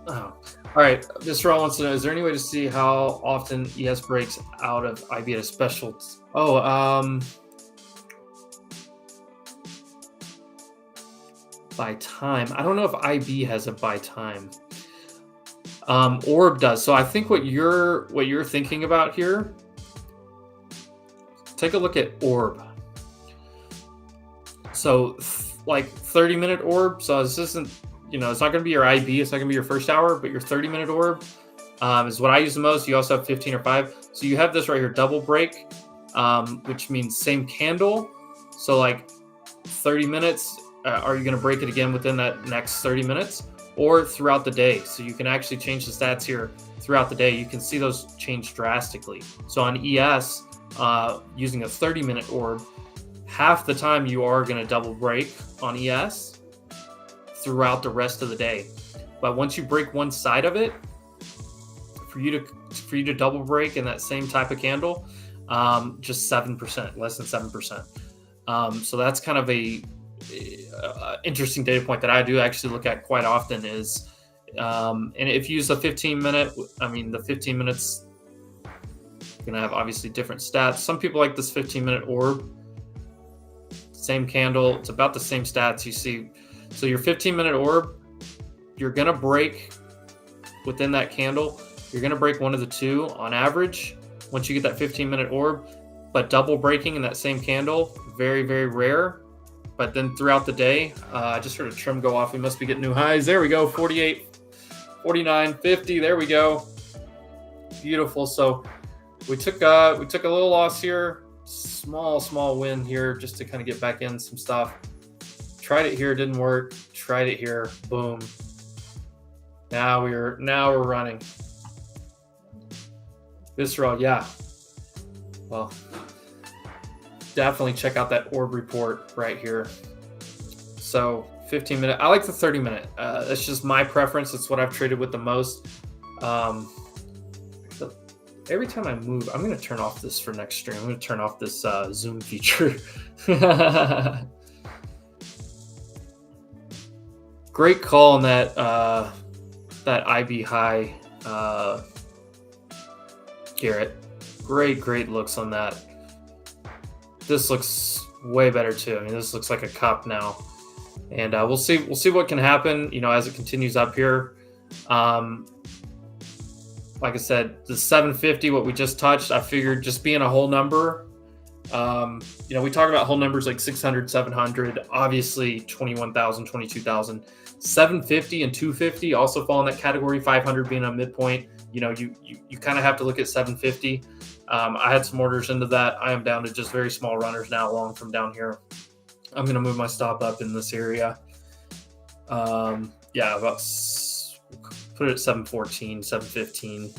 Oh, all right. Mr. All wants to know: is there any way to see how often ES breaks out of IB at a special? By time. I don't know if IB has a by time. Orb does. So I think what you're thinking about here. Take a look at Orb. So like 30-minute orb. So this isn't, it's not going to be your IB. It's not going to be your first hour, but your 30-minute orb is what I use the most. You also have 15 or 5. So you have this right here, double break, which means same candle. So like 30 minutes, are you going to break it again within that next 30 minutes or throughout the day? So you can actually change the stats here throughout the day. You can see those change drastically. So on ES, using a 30-minute orb, half the time you are going to double break on ES throughout the rest of the day. But once you break one side of it, for you to double break in that same type of candle, just 7%, less than 7%. So that's kind of a interesting data point that I do actually look at quite often is, and if you use the 15-minute, the 15 minutes going to have obviously different stats. Some people like this 15-minute orb. Same candle. It's about the same stats you see. So your 15-minute orb, you're going to break within that candle. You're going to break one of the two on average once you get that 15-minute orb. But double breaking in that same candle, very, very rare. But then throughout the day, I just heard a trim go off. We must be getting new highs. There we go, 48, 49, 50. There we go. Beautiful. So we took a little loss here. Small win here just to kind of get back in some stuff. Tried it here, didn't work. Tried it here, boom. Now we're running. Visceral, yeah. Well, definitely check out that orb report right here. So 15-minute. I like the 30-minute. That's just my preference. It's what I've traded with the most. Every time I move, I'm going to turn off this for next stream. I'm going to turn off this zoom feature. Great call on that IB high, Garrett. Great looks on that. This looks way better too. I mean, this looks like a cup now, and we'll see what can happen. As it continues up here. Like I said, the 750, what we just touched, I figured just being a whole number. We talk about whole numbers like 600, 700, obviously 21,000, 22,000, 750 and 250 also fall in that category. 500 being a midpoint. You kind of have to look at 750. I had some orders into that. I am down to just very small runners now, long from down here. I'm going to move my stop up in this area. Put it at 714, 715.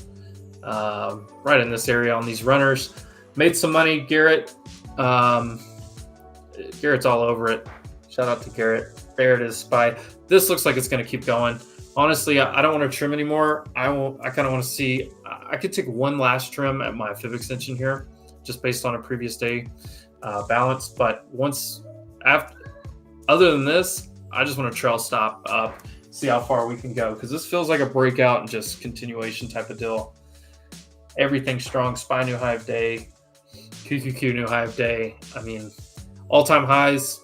Right in this area on these runners. Made some money, Garrett. Garrett's all over it. Shout out to Garrett. There it is, SPY. This looks like it's going to keep going. Honestly, I don't want to trim anymore. I kind of want to see. I could take one last trim at my fib extension here, just based on a previous day balance. But other than this, I just want to trail stop up, see how far we can go, because this feels like a breakout and just continuation type of deal. Everything strong. SPY new high of day, QQQ new high of day. I mean, all-time highs.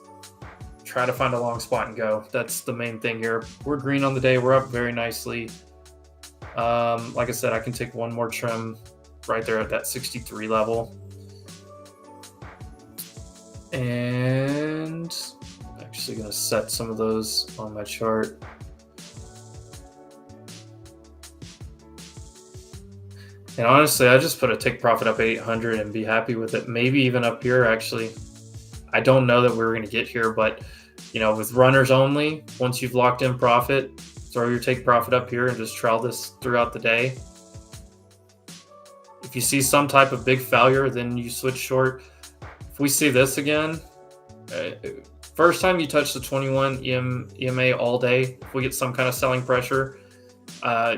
Try to find a long spot and go. That's the main thing here. We're green on the day. We're up very nicely. Like I said, I can take one more trim right there at that 63 level. And actually going to set some of those on my chart. And honestly, I just put a take profit up 800 and be happy with it. Maybe even up here, actually. I don't know that we're going to get here, but with runners only, once you've locked in profit, throw your take profit up here and just trail this throughout the day. If you see some type of big failure, then you switch short. If we see this again, first time you touch the 21 EMA all day, if we get some kind of selling pressure,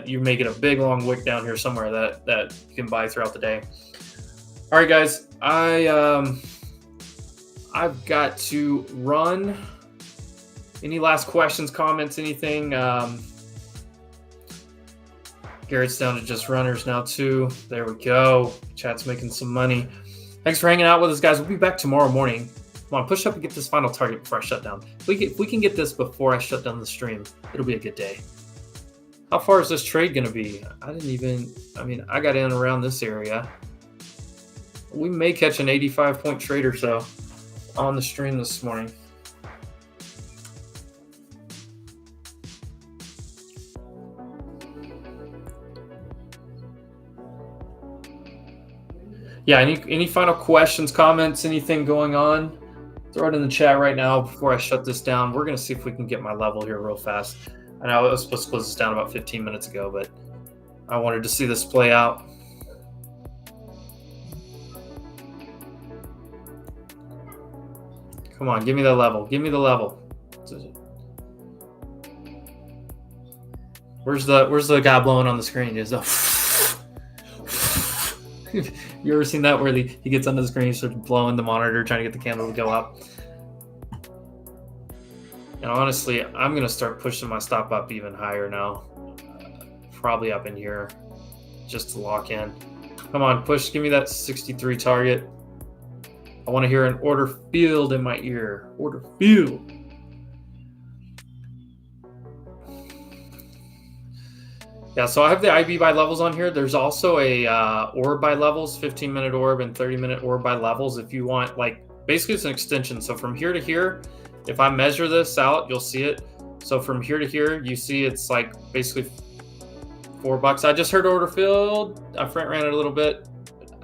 you may get a big long wick down here somewhere that you can buy throughout the day. All right, guys, I've got to run. Any last questions, comments, anything? Garrett's down to just runners now too. There we go. Chat's making some money. Thanks for hanging out with us, guys. We'll be back tomorrow morning. Come on, push up and get this final target before I shut down. If we can get this before I shut down the stream, it'll be a good day. How far is this trade going to be? I got in around this area. We may catch an 85-point trade or so on the stream this morning. Yeah, any final questions, comments, anything going on? Throw it in the chat right now before I shut this down. We're going to see if we can get my level here real fast. I know I was supposed to close this down about 15 minutes ago, but I wanted to see this play out. Come on, give me the level. Give me the level. Where's the guy blowing on the screen? Is the you ever seen that where he gets under the screen, starts blowing the monitor, trying to get the candle to go up? And honestly, I'm going to start pushing my stop up even higher now. Probably up in here just to lock in. Come on, push. Give me that 63 target. I want to hear an order field in my ear. Order field. Yeah, so I have the IB by levels on here. There's also a orb by levels, 15-minute orb and 30-minute orb by levels. If you want, like, basically it's an extension. So from here to here, if I measure this out, you'll see it. So from here to here, you see it's like basically $4. I just heard order filled. I front ran it a little bit.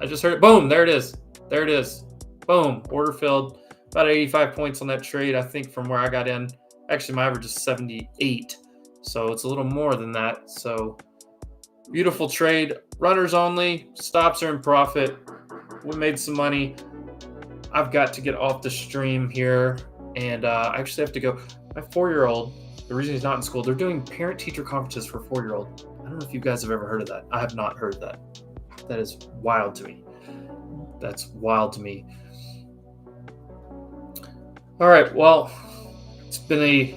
I just heard it. Boom, there it is. There it is. Boom, order filled. About 85 points on that trade, I think, from where I got in. Actually, my average is 78. So it's a little more than that. So beautiful trade. Runners only. Stops are in profit. We made some money. I've got to get off the stream here. And I actually have to go. My 4-year-old, the reason he's not in school, they're doing parent-teacher conferences for 4-year-old. I don't know if you guys have ever heard of that. I have not heard that. That is wild to me. That's wild to me. All right. Well, it's been an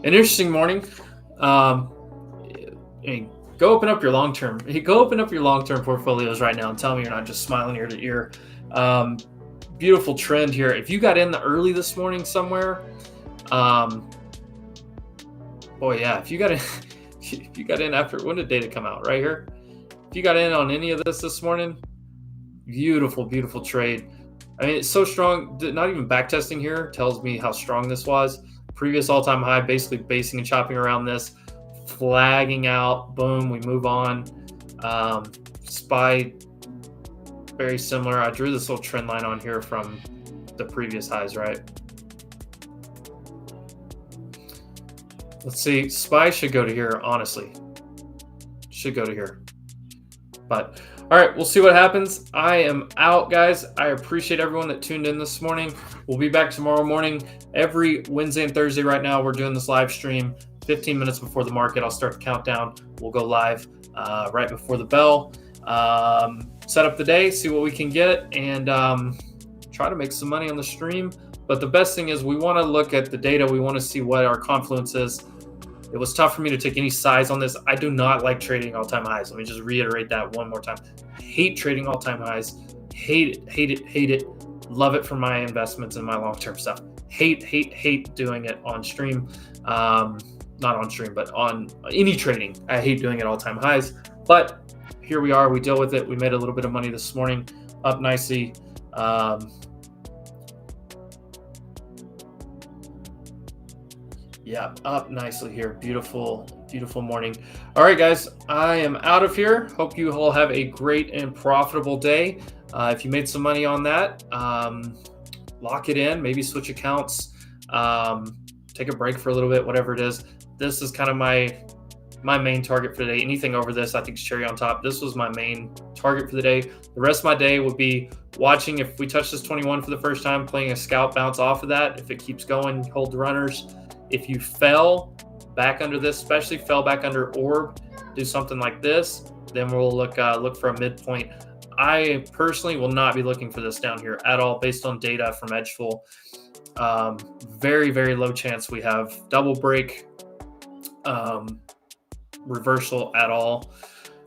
interesting morning. I mean, go open up your long-term. Go open up your long-term portfolios right now and tell me you're not just smiling ear to ear. Beautiful trend here. If you got in the early this morning somewhere, boy, yeah. If you got in, if you got in after, when did data come out? Right here. If you got in on any of this morning, beautiful, beautiful trade. I mean, it's so strong. Not even back testing here tells me how strong this was. Previous all-time high, basically basing and chopping around this, flagging out. Boom, we move on. SPY, very similar. I drew this little trend line on here from the previous highs, right? Let's see. SPY should go to here, honestly. Should go to here. But all right, we'll see what happens. I am out, guys. I appreciate everyone that tuned in this morning. We'll be back tomorrow morning. Every Wednesday and Thursday right now, we're doing this live stream 15 minutes before the market. I'll start the countdown. We'll go live right before the bell. Set up the day, see what we can get, and try to make some money on the stream. But the best thing is we want to look at the data. We want to see what our confluence is. It was tough for me to take any size on this. I do not like trading all-time highs. Let me just reiterate that one more time. I hate trading all-time highs. Hate it, hate it, hate it. Love it for my investments and my long-term stuff. Hate doing it on stream. Not on stream, but on any trading. I hate doing it all-time highs. But here we are. We deal with it. We made a little bit of money this morning. Up nicely. Yeah, up nicely here. Beautiful, beautiful morning. All right, guys, I am out of here. Hope you all have a great and profitable day. If you made some money on that, lock it in, maybe switch accounts, take a break for a little bit, whatever it is. This is kind of my main target for the day. Anything over this, I think, is cherry on top. This was my main target for the day. The rest of my day would be watching if we touch this 21 for the first time, playing a scalp bounce off of that. If it keeps going, hold the runners. If you fell back under this, especially fell back under orb, do something like this, then we'll look for a midpoint. I personally will not be looking for this down here at all based on data from Edgeful. Very, very low chance we have double break, reversal at all.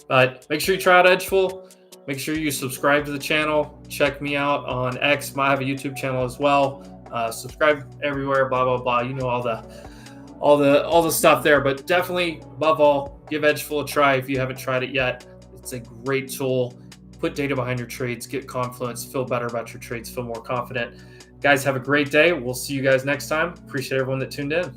But make sure you try out Edgeful. Make sure you subscribe to the channel. Check me out on X. I have a YouTube channel as well. Subscribe everywhere, blah, blah, blah. You know, all the stuff there, but definitely above all, give Edgeful a try if you haven't tried it yet. It's a great tool. Put data behind your trades, get confluence, feel better about your trades, feel more confident. Guys, have a great day. We'll see you guys next time. Appreciate everyone that tuned in.